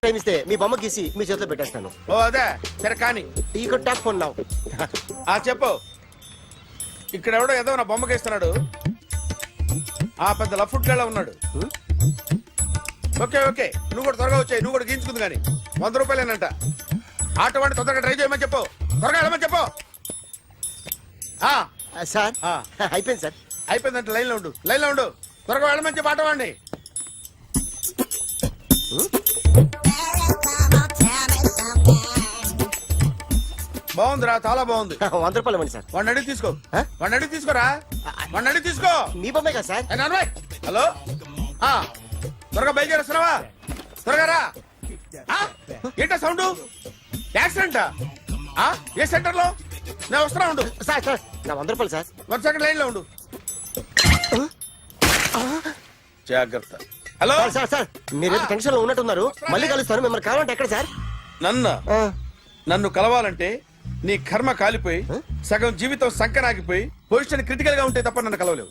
Time ఇస్తే మీ బొమ్మ గీసి మీ చేతిలో పెట్టేస్తాను. ఓ అదే సరే కానీ ఈ కుడ్ టాక్ ఫోన్ నౌ. చెప్పు. ఇక్కడ ఎవడో ఏదో నా బొమ్మకి ఇస్తున్నాడు. పెద్ద లఫుట్ గేళ ఉన్నాడు. ఓకే ఓకే నువ్వు కూడా త్వరగా వచ్చాయి. నువ్వు కూడా గీంచుకుంది కానీ 100 రూపాయలేనంట. ఆటో వాడిని తొందరగా ట్రై చేయమని చెప్పు. త్వరగా వెళ్ళమని చెప్పు. సార్ అయిపోయింది సార్. అయిపోయిందంటే లైన్లో ఉండు. త్వరగా వెళ్ళమని చెప్పు ఆటో వాడిని. బాగుందిరా, చాలా బాగుంది. 100 రూపాయలు ఇవ్వండి సార్. వాడిని అడిగి తీసుకో. వాడిని అడిగి తీసుకోరా. వాడిని అడిగి తీసుకో. మీ బొమ్మే కదా సార్. హలో త్వరగా బయలుదేరేస్తున్నావా? త్వరగా రా. ఏంటా సౌండ్? యాక్సిడెంటా? ఏ సెంటర్ లో? నేను వస్తున్నా ఉండు. సార్ సార్ నా 100 రూపాయలు సార్. 1 సెకండ్ లైన్ లో ఉండు. జాగ్రత్త. హలో సార్ సార్ మీరు టెన్షన్ లో ఉన్నట్టున్నారు. మళ్ళీ కలుస్తాను. మిమ్మల్ని కావాలంటే ఎక్కడ సార్? నన్ను కలవాలంటే నీ కర్మ కాలిపోయి సగం జీవితం సంకనాగిపోయి పొజిషన్ క్రిటికల్ గా ఉంటే తప్ప నన్ను కలవలేవు.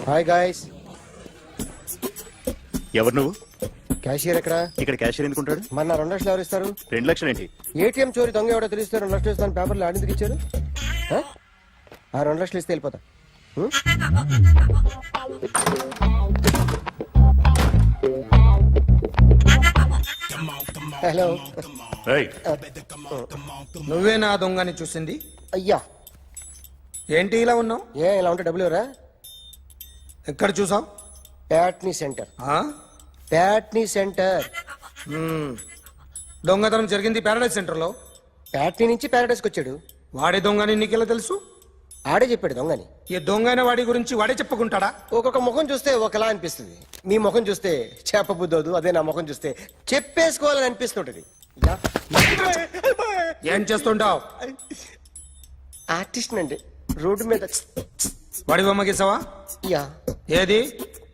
Hi guys. ఎవరు నువ్వు? క్యాషియర్ ఎక్కడ? ఇక్కడ క్యాషియర్ ఎందుకుంటాడు? మన 2 లక్షలు ఎవరు ఇస్తారు? 2 లక్షలు ఏంటి? ఏటీఎం చోరీ దొంగ ఎవడో తెలిస్తే 2 లక్షలు ఇస్తాను పేపర్లు ఆడిందుకు ఇచ్చారు. ఆ 2 లక్షలు ఇస్తే వెళ్ళిపోతా. హలో నువ్వే నా దొంగని చూసింది? అయ్యా ఏంటి ఇలా ఉన్నావు? ఇలా ఉంటే డబ్బులు ఎవరా? ఎక్కడ చూసావు? ప్యాట్నీ సెంటర్. దొంగతనం జరిగింది ప్యారడైజ్ సెంటర్ లో. ప్యాట్నీ నుంచి ప్యారడైస్కి వచ్చాడు. వాడే దొంగని నీకెలా తెలుసు? ఆడే చెప్పాడు దొంగని. ఈ దొంగైన వాడి గురించి వాడే చెప్పుకుంటాడా? ఒక్కొక్క ముఖం చూస్తే ఒకలా అనిపిస్తుంది. మీ ముఖం చూస్తే చెప్పబుద్దోదు. అదే నా ముఖం చూస్తే చెప్పేసుకోవాలని అనిపిస్తుంటది. ఏం చేస్తుంటావు? ఆర్టిస్ట్ అండి. రోడ్డు మీద వాడి బొమ్మ గీసావా? యా. ఏది?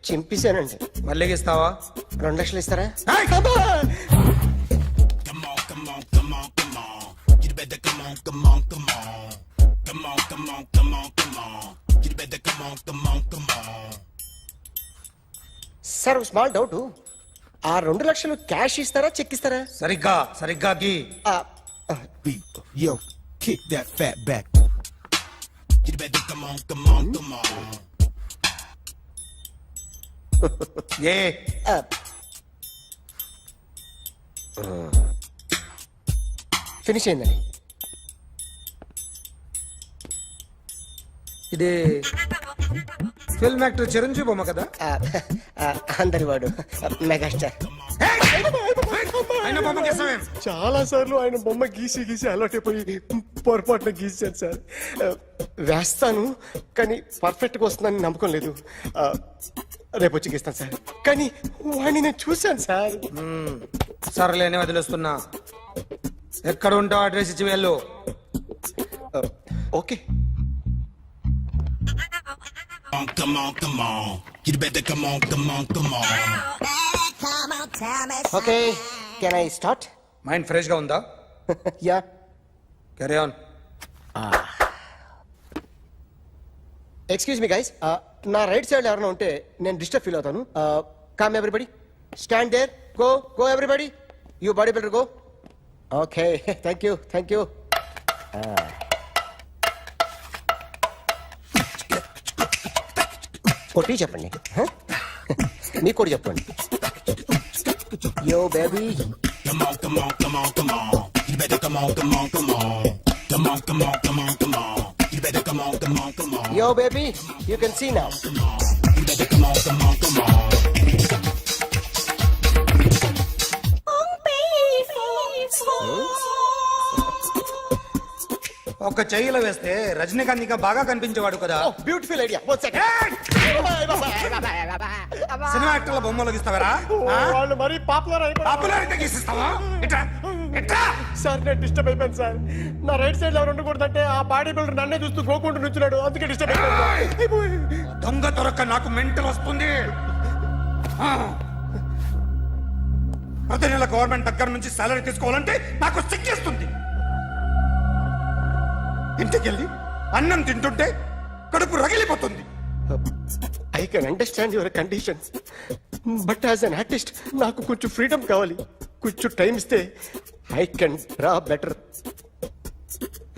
చింపేశానండి. మళ్ళీ గీస్తావా? 2 లక్షలు ఇస్తారా? Sir small doubt. ఆ 2 లక్షలు క్యాష్ ఇస్తారా చెక్ ఇస్తారా? సరిగ్గా గీ. Yo, kick that fat back. You better come on. A finish అయిందండి. ఇది ఫిల్మ్ యాక్టర్ చిరంజీవి బొమ్మ కదా? అందరి వాడు మెగాస్టార్. ఆయన బొమ్మ గీసావేం? చాలా సార్లు ఆయన బొమ్మ గీసి అలవాటైపోయి పొరపాటున గీసాను సార్. వేస్తాను కానీ పర్ఫెక్ట్ గా వస్తుందని నమ్మకం లేదు. రేపు వచ్చి గీస్తాను సార్. కానీ వాడిని నేను చూశాను సార్. సర్లేని వదిలేస్తున్నా. ఎక్కడ ఉంటావు అడ్రస్ ఇచ్చి వెళ్ళు. Okay. Come on. You better come on. Okay can I start? Mind fresh గా ఉందా? Yeah. Carry on. Excuse me guys. నా రైట్ సైడ్ ఎవరైనా ఉంటే నేను డిస్టర్బ్ ఫీల్ అవుతాను. Come everybody, stand there. Go everybody. You body builder go. Okay thank you. కొట్టి చెప్పండి. మీకు కూడా చెప్పండి. Yo baby. Come on. You better come on. Come on. You better come on. Yo baby, you can see now. You better come on. ఒక చెయ్యిలో వేస్తే రజనీకాంత్ ఇంకా బాగా కనిపించేవాడు కదా. Beautiful idea. One second. Cinema యాక్టర్ల బొమ్మలు గీస్తావరా? వాళ్ళు మరి పాపులారిటీ గీసిస్తావా? ఎట్రా సార్ నేను డిస్టర్బ్ అయిపోయాను సార్. నా రైట్ సైడ్ ఎవరు ఉండకూడదంటే ఆ బాడీ బిల్డర్ నన్నే చూస్తూ గోకుంటూ నుంచున్నాడు. అందుకే డిస్టర్బ్ అయిపోయాను. దొంగ దొరక్క నాకు మెంటల్ వస్తుంది. ప్రతి నెల గవర్నమెంట్ దగ్గర నుంచి సాలరీ తీసుకోవాలంటే నాకు సిగ్గేస్తుంది. ఇంటికెళ్ళి అన్నం తింటుంటే కడుపు రగిలిపోతుంది. I can understand your conditions but as an artist నాకు కొంచెం ఫ్రీడమ్ కావాలి. కొంచెం టైం ఇస్తే I can draw better.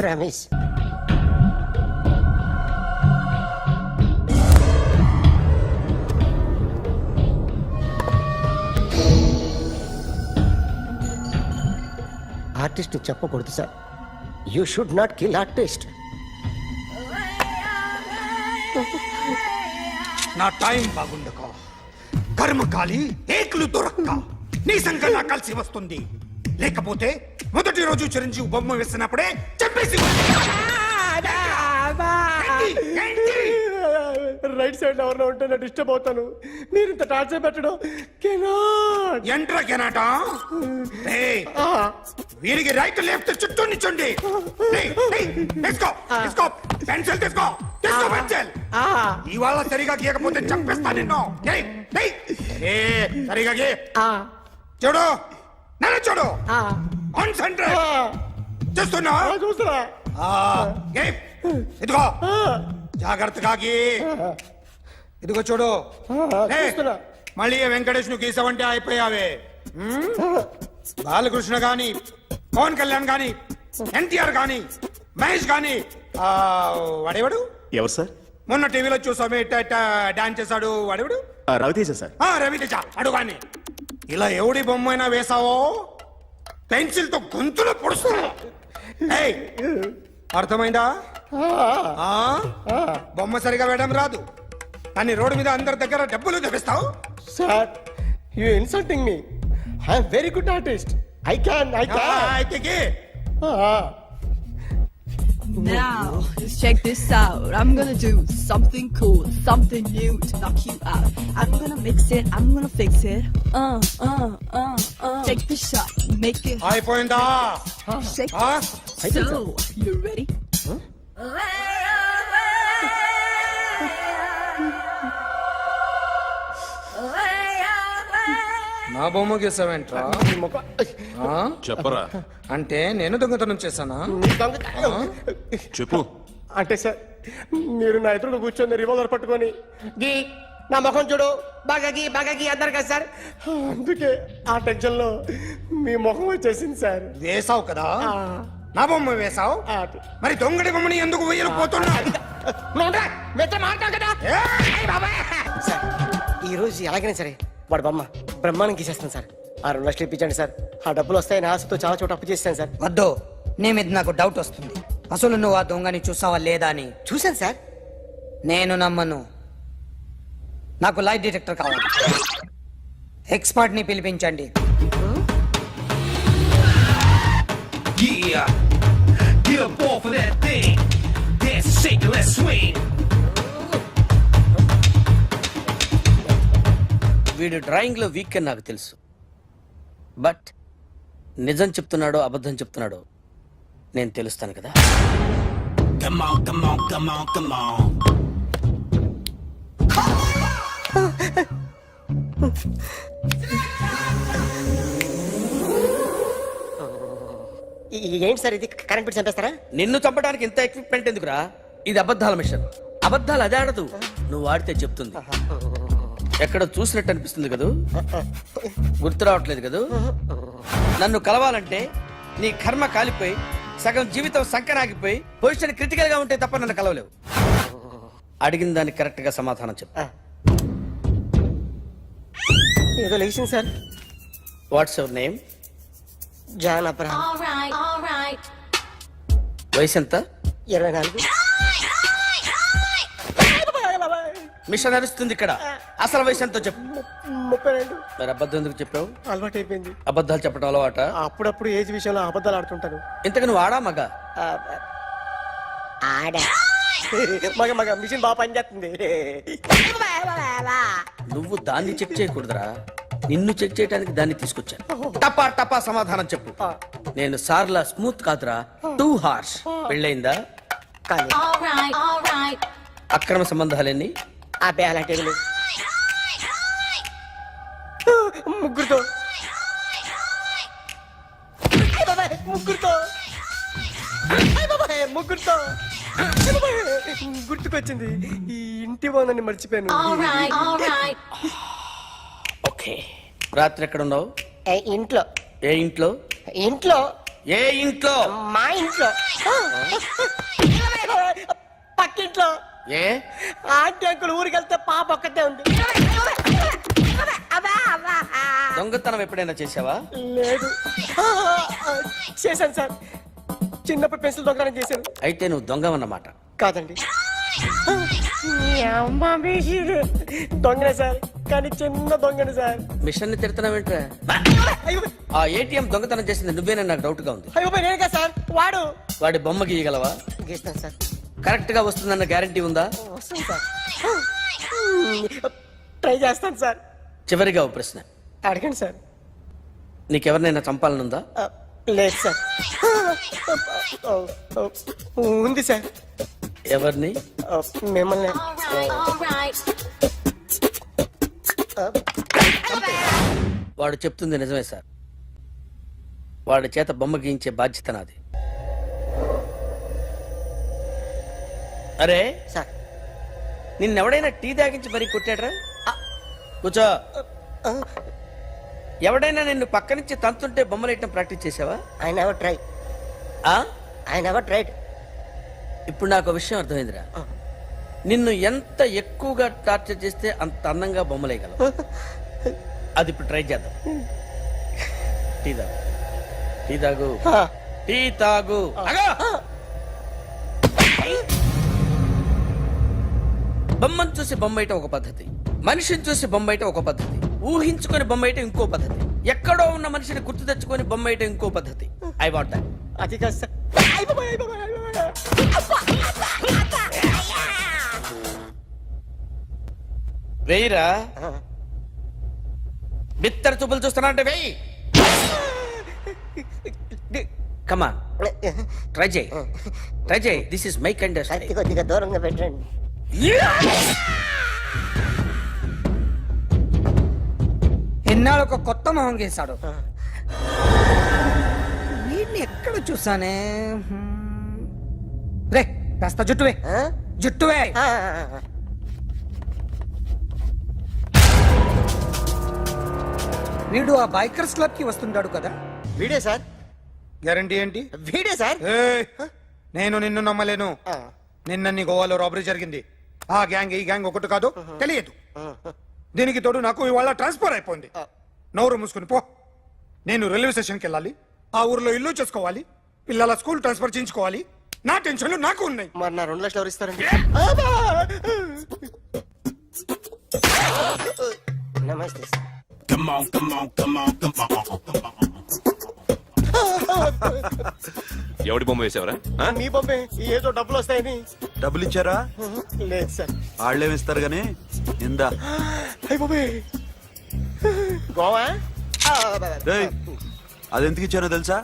Ramesh artist చెప్పకూడదు sir. You should not kill artist. నా టైం బాగుండక కర్మకాలి ఏకులు దొరక్క నీ సంఘం నాకు కలిసి వస్తుంది. లేకపోతే మొదటి రోజు చిరంజీవి బొమ్మ వేసినప్పుడే చెప్పేసి రైట్ సైడ్ ఎవరిలో ఉంటే నేను డిస్టర్బ్ అవుతాను. మీరు ఇంత టార్చర్ పెట్టడం కెనాట్. ఎంట్రా కెనాట వీరికి రైట్ లెఫ్ట్ చుట్టూ నిచ్చండి. తీసుకో పెన్సిల్ తీసుకో పెన్సిల్. ఇవాళ సరిగా గీయకపోతే చంపేస్తా నిన్ను. సరిగా గీ. చూడు నన్ను చూడు. కాన్సంట్రేట్ చేస్తున్నా. చూస్తున్నా. ఇదిగో జాగ్రత్తగా గీ. ఇదిగో చూడు. చూస్తున్నా. మళ్ళీ వెంకటేష్ ను గీసావంటే అయిపోయావే. బాలకృష్ణ గాని పవన్ కళ్యాణ్ గాని ఎన్టీఆర్ గాని మహేష్ గాని వాడేవాడు ఎవరు సార్? మొన్న టీవీలో చూసామే డాన్స్ చేశాడు వాడేవాడు. రవితేజ సార్. రవితేజ అడుగాని. ఇలా ఎవడి బొమ్మైనా వేసావో పెన్సిల్ తో గొంతులో పొడుస్తా. అర్థమైందా? బొమ్మ సరిగా వేయడం రాదు కానీ రోడ్డు మీద అందరి దగ్గర డబ్బులు తెప్పిస్తావు. Sir you insulting me. I'm very good artist. I can. అయితే Now, just check this out. I'm gonna do something cool, something new to knock you out. I'm gonna mix it, I'm gonna fix it. Take the shot, make it అయిపోయిందా? shake. I think So, you ready? నా బొమ్మ గీసావేంట్రా? చెప్పరా. అంటే నేను దొంగతనం చేశానా? చెప్పు. అంటే సార్ మీరు నా ఎదురు కూర్చొని రివాల్వర్ పట్టుకొని గీ నా ముఖం చూడు బాగా గీ అన్నారు కదా సార్. అందుకే ఆ టెన్షన్ లో మీ ముఖం వచ్చేసింది సార్. వేసావు కదా, నా బొమ్మ వేసావు. మరి దొంగడి బొమ్మని ఎందుకు వేయలేకపోతున్నా? సార్ ఈ రోజు ఎలాగైనా సరే వాడు బొమ్మ బ్రహ్మాండం గీసేస్తాను సార్. ఆ 2 లక్షలు ఇప్పించండి సార్. ఆ డబ్బులు వస్తాయని ఆశతో చాలా చోట అప్పు చేస్తాను సార్. వద్దు, నీ మీద నాకు డౌట్ వస్తుంది. అసలు నువ్వు ఆ దొంగని చూసావా లేదా అని. చూశాను సార్. నేను నమ్మను. నాకు లైట్ డిటెక్టర్ కావాలి. ఎక్స్పర్ట్ ని పిలిపించండి. Yeah, get up off of that thing. Dance and shake and let's swing. వీడు డ్రాయింగ్ లో వీక్ అని నాకు తెలుసు. బట్ నిజం చెప్తున్నాడో అబద్ధం చెప్తున్నాడో నేను తెలుస్తాను కదా. Come on, come on, come on, come on. ఏంటి సార్ ఇది కరెంట్ బిల్ చంపేస్తారా? నిన్ను చంపడానికి ఇంత ఎక్విప్మెంట్ ఎందుకురా? ఇది అబద్ధాల మిషన్. అబద్ధాలు అదే ఆడదు, నువ్వు ఆడితే చెప్తుంది. ఎక్కడ చూసినట్టు అనిపిస్తుంది కదూ, గుర్తు రావట్లేదు కదూ. నన్ను కలవాలంటే నీ కర్మ కాలిపోయి సగం జీవితం సంకనాగిపోయి పొజిషన్ క్రిటికల్ గా ఉంటే తప్ప నన్ను కలవలేవు. అడిగిన దానికి కరెక్ట్ గా సమాధానం చెప్పు. ఏదో లేచింది sir. What's your name? John Abraham. వయసు ఎంత? 24. మిషన్ నడుస్తుంది ఇక్కడ. అసలు వయసు ఎంతో చెప్పు. 32. మరి అబద్ధం ఎందుకు చెప్పావు? అలవాటు అయిపోయింది. అబద్ధాలు చెప్పడం అలవాట? అప్పుడప్పుడు ఏజ్ విషయంలో అబద్ధాలు ఆడుతుంటాను. ఇంతకు నువ్వు ఆడా మగ? ఆడా. మగ మిషన్ బాగా పనిచేస్తుంది. నువ్వు దాన్ని చెక్ చేయకూడదురా, నిన్ను చెక్ చేయడానికి దాన్ని తీసుకొచ్చాను. టపా టపా సమాధానం చెప్పు. నేను సార్లా స్మూత్ కాదురా, టూ హార్ష్. పెళ్ళయిందా? కానీ అక్రమ సంబంధాలన్నీ? అబ్బే అలాంటి ముగ్గురుతో ముగ్గురుతో గుర్తుకొచ్చింది, ఈ ఇంటి ఓనర్ని మర్చిపోయాను. ఓకే, రాత్రి ఎక్కడ ఉన్నావు? ఇంట్లో. ఏ ఇంట్లో? ఇంట్లో. ఏ ఇంట్లో? మా ఇంట్లో. పక్కింట్లో. ఏ ఆంటీ అంకుల్ ఊరికి వెళ్తే పాప ఒక్కతే ఉంది. దొంగతనం ఎప్పుడైనా చేసావా? లేదు. చేశాను సార్, చిన్నప్పుడు పెన్సిల్ దొంగతనం చేశాను. అయితే నువ్వు దొంగవన్నమాట. కాదండి, దొంగనే సార్, కానీ చిన్న దొంగనే సార్. మిషన్ ని తిడుతున్నావేంట్రా? అయ్యో ఆ ఏటీఎం దొంగతనం చేసింది నువ్వేనని నాకు డౌట్ గా ఉంది. అయ్యో నేనే కదా సార్, వాడు. వాడి బొమ్మ గీయగలవా? గీస్తాను సార్. కరెక్ట్ గా వస్తుందన్న గ్యారంటీ ఉందా? వస్తుంది సార్, ట్రై చేస్తాను సార్. చివరిగా ఓ ప్రశ్న అడగండి సార్. నీకెవరినైనా చంపాలనుందా? లేదు సార్. ఉంది సార్. ఎవరిని? మిమ్మల్ని. వాడు చెప్తుంది నిజమే సార్. వాడి చేత బొమ్మ గీయించే బాధ్యత నాది. అరే సార్, నిన్నెవడైనా టీ తాగించి మరీ కొట్టాడ్రా? కూర్చో. ఎవడైనా నిన్ను పక్క నుంచి తంతుంటే బొమ్మలేయటం ప్రాక్టీస్ చేసావా? I never try. I never tried. ఇప్పుడు నాకు ఒక విషయం అర్థమైందిరా. నిన్ను ఎంత ఎక్కువగా టార్చర్ చేస్తే అంత అందంగా బొమ్మలేయగలవు. అది ఇప్పుడు ట్రై చేద్దాం. టీ తాగు, టీ తాగు, టీ తాగు. బొమ్మను చూసి బొమ్మయటం ఒక పద్ధతి, మనిషిని చూసి బొమ్మయటం ఒక పద్ధతి, ఊహించుకొని బొమ్మయటం ఇంకో పద్ధతి, ఎక్కడో ఉన్న మనిషిని గుర్తు తెచ్చుకొని బొమ్మయటం ఇంకో పద్ధతి. I want that. అది కాదు సార్. వెయ్యిరా. బిత్తర చూపులు చూస్తున్నా అంటే వెయ్యి. కమా, ట్రై చేయి, ట్రై చేయి. This is my kind. కొద్దిగా దూరంగా పెట్టండి. ఎన్నాళ్ళు ఒక కొత్త మొహం గీశాడు. వీడిని ఎక్కడ చూసానే? రే కాస్త జుట్టువే, జుట్టువే. వీడు ఆ బైకర్స్ క్లబ్ కి వస్తుంటాడు కదా? వీడే సార్. గ్యారంటీ ఏంటి? వీడే సార్. ఏయ్, నేను నిన్ను నమ్మలేను. నిన్న నీ గోవాలో రాబరీ జరిగింది. ఆ గ్యాంగ్ ఈ గ్యాంగ్ ఒకటి కాదు, తెలియదు. దీనికి తోడు నాకు ఇవాళ ట్రాన్స్ఫర్ అయిపోయింది. నోరు మూసుకుని పో. నేను రైల్వే స్టేషన్కి వెళ్ళాలి, ఆ ఊర్లో ఇల్లు చేసుకోవాలి, పిల్లల స్కూల్ ట్రాన్స్ఫర్ చేయించుకోవాలి. నా టెన్షన్లు నాకు ఉన్నాయి. మరి నా 2 లక్షలు ఎవరు ఇస్తారండి? నమస్తే sir. Come on, come on, come on, come on, come on. ఎవడి బొమ్మ వేసావరా? మీ బొమ్మే, ఏదో డబ్బులు వస్తాయని. డబ్బులు ఇచ్చారా? లేదు సార్. వాళ్ళేమి ఇస్తారు గానీ ఇందా. అయ్య బొమ్మే గోవా. రేయ్, అది ఎందుకు ఇచ్చానో తెలుసా?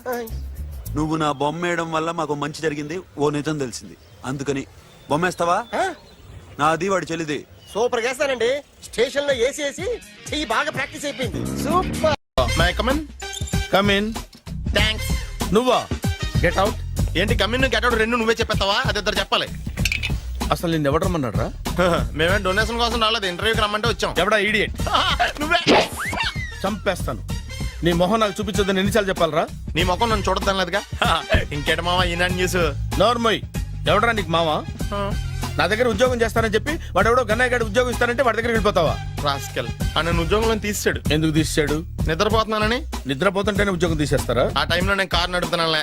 నువ్వు నా బొమ్మ వేయడం వల్ల మాకు మంచి జరిగింది, ఓ నిజం తెలిసింది. అందుకని బొమ్మేస్తావా? నాది వాడి చెల్లిది. సూపర్ చేస్తానండి. స్టేషన్ లో ఏసీ చెయ్యి బాగా ప్రాక్టీస్ అయిపోయింది. Super. My come on. Come in. Thanks. నువ్వా? Get out. ఏంటి కమ్యూన్ గెట్ అవుట్ రెండు నువ్వే చెప్పేస్తావా? అది ఇద్దరు చెప్పాలి. అసలు నిన్ను ఎవడు రమ్మన్నాడు రా? మేమే డొనేషన్ కోసం రాలేదు, ఇంటర్వ్యూకి రమ్మంటే వచ్చాం. ఎవడా ఈడియట్? నువ్వే. చంపేస్తాను. నీ మొహం నాకు చూపించొద్దని ఎన్నిసార్లు చెప్పాలరా? నీ ముఖం నన్ను చూడద్దనలేదుగా. ఇంకేట మామ ఈనాడు న్యూస్. నోర్మోయ్, ఎవడరా నీకు మావా? నా దగ్గర ఉద్యోగం చేస్తానని చెప్పి వాడు ఎవడో గన్నయ్య గారి ఉద్యోగం ఇస్తానంటే వాడి దగ్గర వెళ్ళిపోతావా? రాస్కెల్. నన్ను ఉద్యోగంలో తీసాడు. ఎందుకు తీసాడు? నిద్రపోతున్నానని. నిద్రపోతుంటేనే ఉద్యోగం తీసేస్తారా? ఆ టైంలో నేను కారు నడుపుతున్నానులే.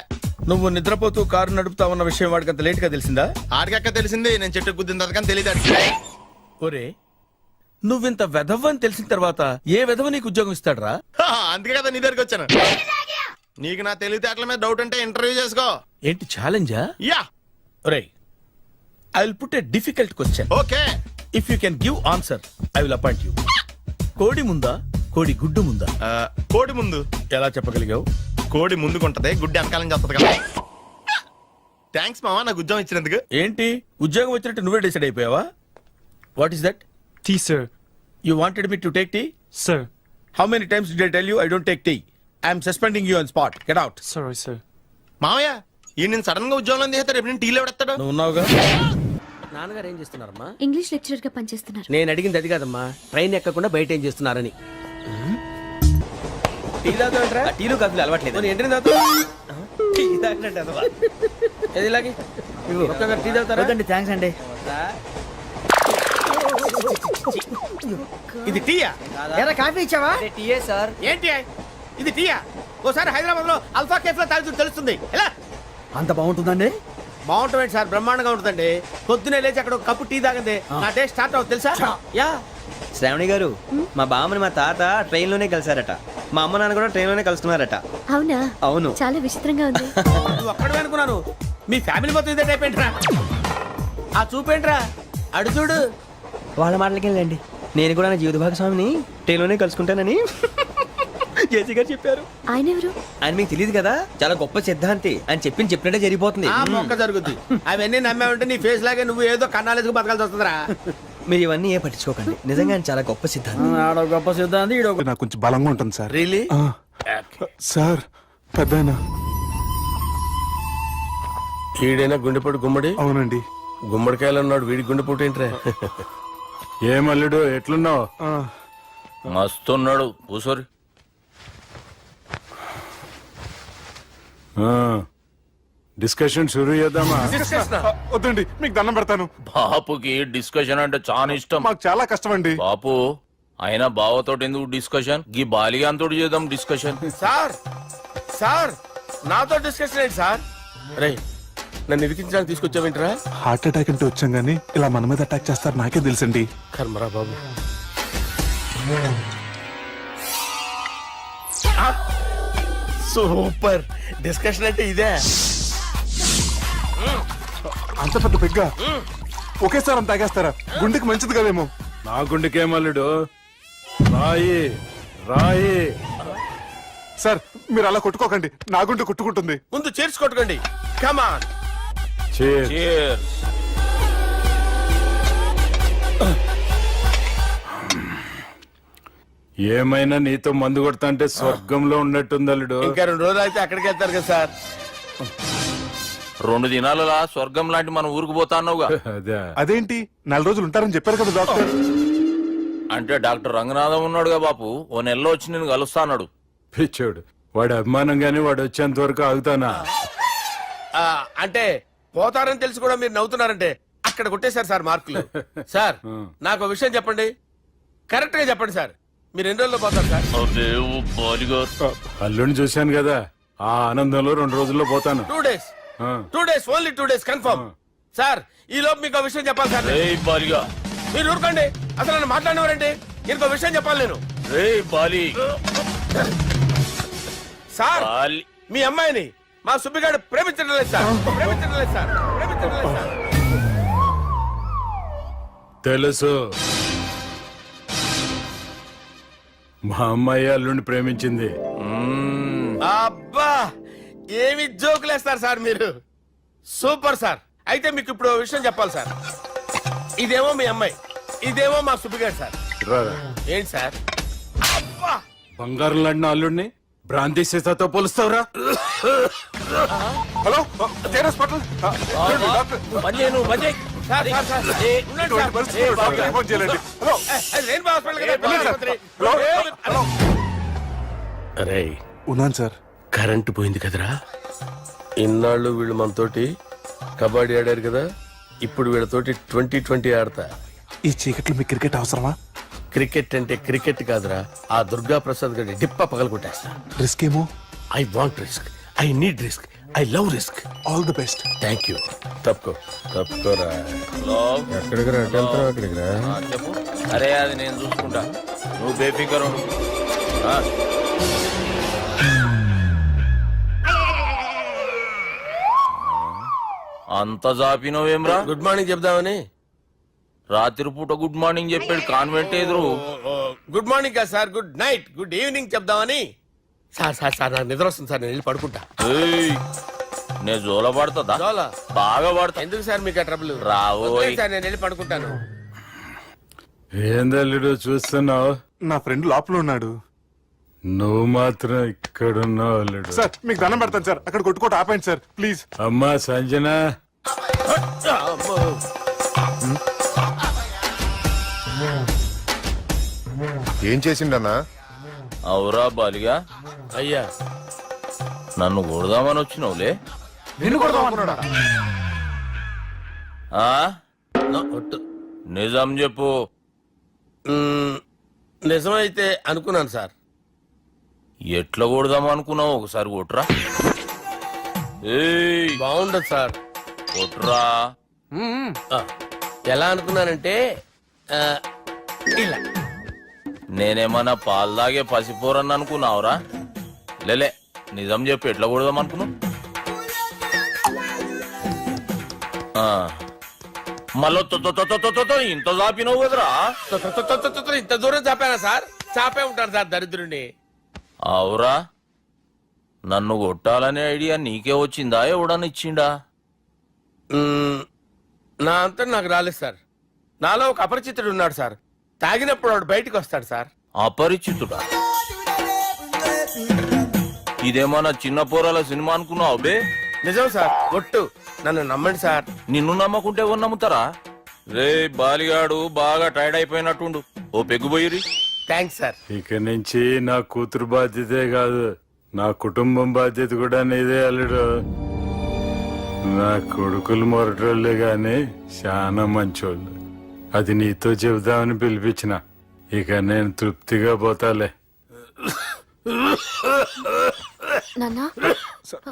నువ్వు నిద్రపోతూ కారు నడుపుతావన్న విషయం వాడికి అంత లేట్ గా తెలిసిందా? ఆడికక్క తెలిసింది, నేను చెట్టు గుద్దిన తర్వాత కానీ తెలియదు. ఒరే, నువ్వింత వెధవని తెలిసిన తర్వాత ఏ వెధవ నీకు ఉద్యోగం ఇస్తాడరా? అందుకే కదా నీ దగ్గరికి వచ్చాను. నీకు నా తెలివితేటల మీద డౌట్ అంటే ఇంటర్వ్యూ చేసుకో. ఏంటి ఛాలెంజా? యా. ఒరే, I will put a difficult question. Okay. If you can give answer I will appoint you. కోడి ముందా, కోడి గుడ్డు ముందా? కోడి ముందు. ఎలా చెప్పగలిగావు? కోడి ముందుకుంటది, గుడ్డి వెనకాలం చేస్తుంది కదా. థ్యాంక్స్ మామా నాకు ఉద్యోగం ఇచ్చినందుకు. ఏంటి ఉద్యోగం వచ్చినట్టు నువ్వే డిసైడ్ అయిపోయావా? What is that? Tea, sir. You wanted me to take tea? Sir. How many times did I tell you I don't take tea? I am suspending you on spot. Get out. Sorry, sir. మామయ్య ఈ నేను sudden గా ఉద్యోగంలో తీస్తాడు రేపు నేను టీలో పెడతాడు. నువ్వు ఉన్నావుగా. నాన్నగారు ఏం చేస్తున్నారమ్మా? ఇంగ్లీష్ లెక్చరర్ గా పనిచేస్తున్నారు. నేను అడిగింది అది కాదమ్మా, ట్రైన్ ఎక్కకుండా బయట ఏం చేస్తున్నారని. టీ తాగుతాంట్రా? టీలు కాఫీలు అలవాట్లేదు. ఎంట్రీ తాగుతా ఏది ఇలాగే ఒక్కగారు టీ తాగుతారా? థ్యాంక్స్ అండి. ఇది టీయా? కాఫీ ఇచ్చావా? టీయే సార్. ఏంటి ఇది టీయా? ఓసారి హైదరాబాద్ లో అల్ఫా కేఫ్ లో తాగుతూ తెలుస్తుంది. ఎలా అంత బాగుంటుందండి? బాగుంటుంది సార్, బ్రహ్మాండంగా ఉంటుందండి. పొద్దునే లేచి అక్కడ ఒక కప్పు టీ తాగింది నా డే స్టార్ట్ అవుతుంది తెలుసా? యా. శ్రావణి గారు, మా బామ్మని మా తాత ట్రైన్ లోనే కలిసారట. మా అమ్మ నాన్న కూడా ట్రైన్ లోనే కలుస్తున్నారట. అవునా? అవును. చాలా విచిత్రంగా ఉంది. నువ్వు ఒక్కడే అనుకున్నాను, మీ ఫ్యామిలీ మొత్తం ఇదే టైప్ ఏంట్రా? ఆ చూపేంట్రా, అడు చూడు. వాళ్ళ మాటలకి వెళ్ళండి. నేను కూడా నా జీవిత భాగస్వామిని ట్రైన్ లోనే కలుసుకుంటానని జేసీ గారు చెప్పారు. ఆయన ఎవరు? ఆయన మీకు తెలియదు కదా, చాలా గొప్ప సిద్ధాంతి అని చెప్పినట్టే జరిగిపోతుంది. ఆ మొక్క జరుగుద్ది. అవన్నీ నమ్మావంటే నీ ఫేస్ లాగే నువ్వు ఏదో కన్నాలేసుకు బతకాల్సి వస్తుందిరా. మీరు ఇవన్నీ ఏ పట్టించుకోకండి, నిజంగా ఆయన చాలా గొప్ప సిద్ధాంతి. ఆడో గొప్ప సిద్ధాంతి, ఈడో నాకు కొంచెం బలంగా ఉంటుంది సార్. రియలీ? సార్ పెద్దయినా. ఈడైనా గుండెపోటు గుమ్మడి? అవునండి. గుమ్మడికాయలు ఉన్నాడు, వీడి గుండెపోటు ఏంట్రా? ఏమల్లుడు ఎట్లున్నావు? మస్తున్నాడు కూసోరి. డిస్కషన్ షురూ చేద్దామా? వద్దండి, మీకు దండం పెడతాను. బాపుకి డిస్కషన్ అంటే చాలా ఇష్టం. మాకు చాలా కష్టం అండి. బాపు అయినా బావతోటి ఎందుకు డిస్కషన్? గీ బాలిగాంతోటి చేద్దాం డిస్కషన్. సార్ సార్ నాతో డిస్కషన్ ఏంటి సార్? రే నన్ను ఇరికించడానికి తీసుకొచ్చావేంట్రా? హార్ట్ అటాక్ అంటే వచ్చాం గానీ ఇలా మన మీద అటాక్ చేస్తారు నాకే తెలుసండి. కర్మరా బాబు. సూపర్ డిస్కషన్ అంటే ఇదే. అంత పెద్ద పెగ్గ ఒకేసారి అంత తాగేస్తారా? గుండెకి మంచిది కదేమో. నా గుండెకేమల్లుడు రాయి రాయి. సార్ మీరు అలా కొట్టుకోకండి, నా గుండె కొట్టుకుంటుంది. ముందు చేర్చి కొట్టుకోండి. కమాన్. Cheers. ఏమైనా నీతో మందు కొడతా అంటే స్వర్గంలో ఉన్నట్టుంది అల్లుడు. ఇంకా 2 రోజులు అయితే అక్కడికి వెళ్తారు కదా సార్. 2 దినాలలా స్వర్గం లాంటి మనం ఊరుకు పోతా అన్నావుగా. అదేంటి 4 రోజులు ఉంటారని చెప్పారు కదా డాక్టర్. అంటే డాక్టర్ రంగనాథం ఉన్నాడుగా బాపు, ఓ నెలలో వచ్చి నేను కలుస్తా అన్నాడు. పిచ్చోడు, వాడు అభిమానం గాని వాడు వచ్చేంత వరకు ఆగుతానా? అంటే పోతారని తెలిసి కూడా మీరు నవ్వుతున్నారంటే అక్కడ కొట్టేశారు సార్ మార్కులు. సార్ నాకు ఒక విషయం చెప్పండి, కరెక్ట్ గా చెప్పండి సార్. మీరు ఎన్ని రోజుల్లో పోతారు సార్? అల్లుడిని చూశాను కదా, ఆ ఆనందంలో 2 రోజుల్లో పోతాను. 2 days. 2 days, only 2 days confirm. Sir ఈ లోపు మీకు ఒక విషయం చెప్పాలి సార్. మీరు ఊరుకోండి, అసలు నన్ను మాట్లాడినవారండి. ఇంకో విషయం చెప్పాలి నేను. సార్ మీ అమ్మాయిని మా సుబ్బిగాడు ప్రేమించడం లేదు సార్. ప్రేమించడం లేదు సార్. ప్రేమించడం లేదు సార్. తెలుసు, మా అమ్మాయి అల్లుడిని ప్రేమించింది. అబ్బా ఏమి జోకులేస్తారు సార్ మీరు. Super sir. అయితే మీకు ఇప్పుడు ఓ విషయం చెప్పాలి సార్. ఇదేమో మీ అమ్మాయి, ఇదేమో మా సుబ్బిగాడు సార్. ఏంటి సార్? అబ్బా బంగారం లాంటి అల్లుడిని భ్రాంతి సీతాతో పోలుస్తావురా? Hello hospital. Sir sir sir ఉండండి సార్. రెయిన్బో హాస్పిటల్ కదా. అరే ఉన్నాను సార్. కరెంటు పోయింది కదరా. ఇన్నాళ్ళు వీళ్ళు మనతోటి కబడ్డీ ఆడారు కదా, ఇప్పుడు వీళ్ళతోటి 2020 ఆడతా. ఈ చీకట్లో మీకు క్రికెట్ అవసరమా? క్రికెట్ అంటే క్రికెట్ కాదురా, ఆ దుర్గా ప్రసాద్ గారి డిప్ప పగల కొట్టేస్తా. రిస్క్ ఏమో. I want risk, I need risk, I love risk. All the best. Thank you. తప్పుకోరా. ఎక్కడికి రా? అక్కడికి రా. చెప్పు. అరే అది నేను చూసుకుంటా, నువ్వు బేఫికర్ ఉండు. అంత జాపినవేమ్రా? గుడ్ మార్నింగ్ చెప్దామని. రాత్రి పూట గుడ్ మార్నింగ్ చెప్పాడు కాన్వెంట్ ఎదురు. గుడ్ మార్నింగ్ కాదు sir, good night, good evening చెప్దామని. సార్ సార్ సార్ నాకు నిద్ర వస్తుంది సార్, నేను వెళ్ళి పడుకుంటా. నేను జోల పడుతుందా? జోలా? బాగా పడతా. ఎందుకు సార్ మీకు ఆ ట్రబుల్? రావోయ్ సార్ నేను వెళ్ళి పడుకుంటాను. ఏందల్లుడు చూస్తున్నావు? నా ఫ్రెండ్ లోపల ఉన్నాడు. నువ్వు మాత్రం ఇక్కడున్నావు అల్లుడు. సార్ మీకు దండం పెడతాను సార్, అక్కడ కొట్టుకోట ఆపండి సార్ ప్లీజ్. అమ్మా సంజన, ఏం చేసిండన్నా? అవురా బాలిగా, అయ్యా నన్ను కొడదామని వచ్చినావులే. నిన్ను కొడదామన్నాడా? ఆ? ఒట్టు. నిజం చెప్పు. నిజమైతే అనుకున్నాను సార్. ఎట్లా కొడదాం అనుకున్నావు? ఒకసారి కొట్రా. ఏయ్, బాగుండదు సార్. కొట్రా. ఆ, ఎలా అనుకున్నానంటే ఆ, ఇలా. నేనేమన్నా పాలు తాగే పసిపోరని అనుకున్నావురా? లేలే, నిజం చెప్పు, ఎట్లా కొడదాం అనుకున్నావు? మళ్ళీ ఇంత చాపినావు కదరా. ఇంత దూరం చాపానా సార్? చాపే ఉంటాను సార్ దరిద్రుడిని. అవురా, నన్ను కొట్టాలనే ఐడియా నీకే వచ్చిందా? ఎవడన్నా ఇచ్చిండా? నా అంతా నాకు రాలేదు సార్. నాలో ఒక అపరిచితుడు ఉన్నాడు సార్. తాగినప్పుడు వాడు బయటికి వస్తాడు సార్. అపరిచితుడా? ఇదేమన్నా చిన్న పోరాల సినిమా అనుకున్నావు బే? నిజం సార్, ఒట్టు. నన్ను నమ్మండి సార్. నిన్ను నమ్మకుంటే ఎవరు నమ్ముతారా? రే బాలిగాడు బాగా టైర్డ్ అయిపోయినట్టుండు, ఓ పెగ్గుబోయిరి. Thanks sir. ఇక నుంచి నా కూతురు బాధ్యతే కాదు, నా కుటుంబం బాధ్యత కూడా నీదే అల్లుడు. నా కొడుకులు మొరటోళ్ళే గాని చాలా మంచోళ్ళు. అది నీతో చెబుదామని పిలిపించిన. ఇక నేను తృప్తిగా పోతాలే. నాన్నా సార్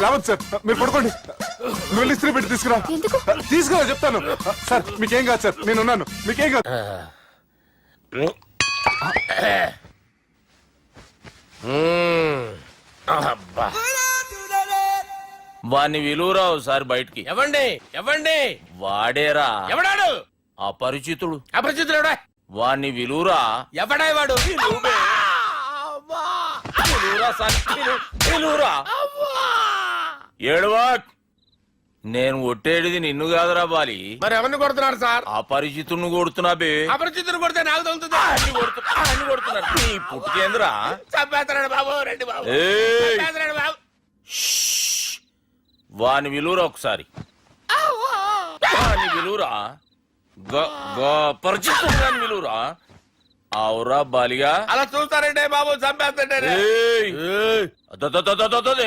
రావద్దు సార్, మీరు పడుకోండి. నువ్వు వెళ్ళి ఇస్త్రీ పెట్టి తీసుకురా. ఎందుకు? తీసుకురా చెప్తాను. సార్ మీకేం కాదు సార్, నేను ఉన్నాను, మీకేం కాదు. అబ్బా. వాణ్ణి విలువరా ఒకసారి బయటికి. ఎవండి ఎవండి? వాడేరా, ఎవడాడు? అపరిచితుడు. అపరిచితుడు ఎవడా? వాణ్ణి విలువరా. ఎవడా వాడు? ఏడువా, నేను ఒట్టేడిది నిన్ను కాదురా బాలి. మరి ఎవరిని కొడుతున్నాడు సార్? అపరిచితుడిని కొడుతున్నా బే. అపరిచితుడు కొడితే నాకు తగులుతుంది. అన్ని కొడుతున్నారు. నీ పుట్టుకేంద్రా? చంపేస్తున్నాడు బాబు, రండి బాబు. ఏయ్, చంపేస్తున్నాడు బాబు. వాని విలువరా ఒకసారి. వాని విలువరా. పరిచితుడు విలువరా. అవురా బాలిగా. అలా చూస్తారంటే బాబు, చంపేస్తాడు. ఏయ్,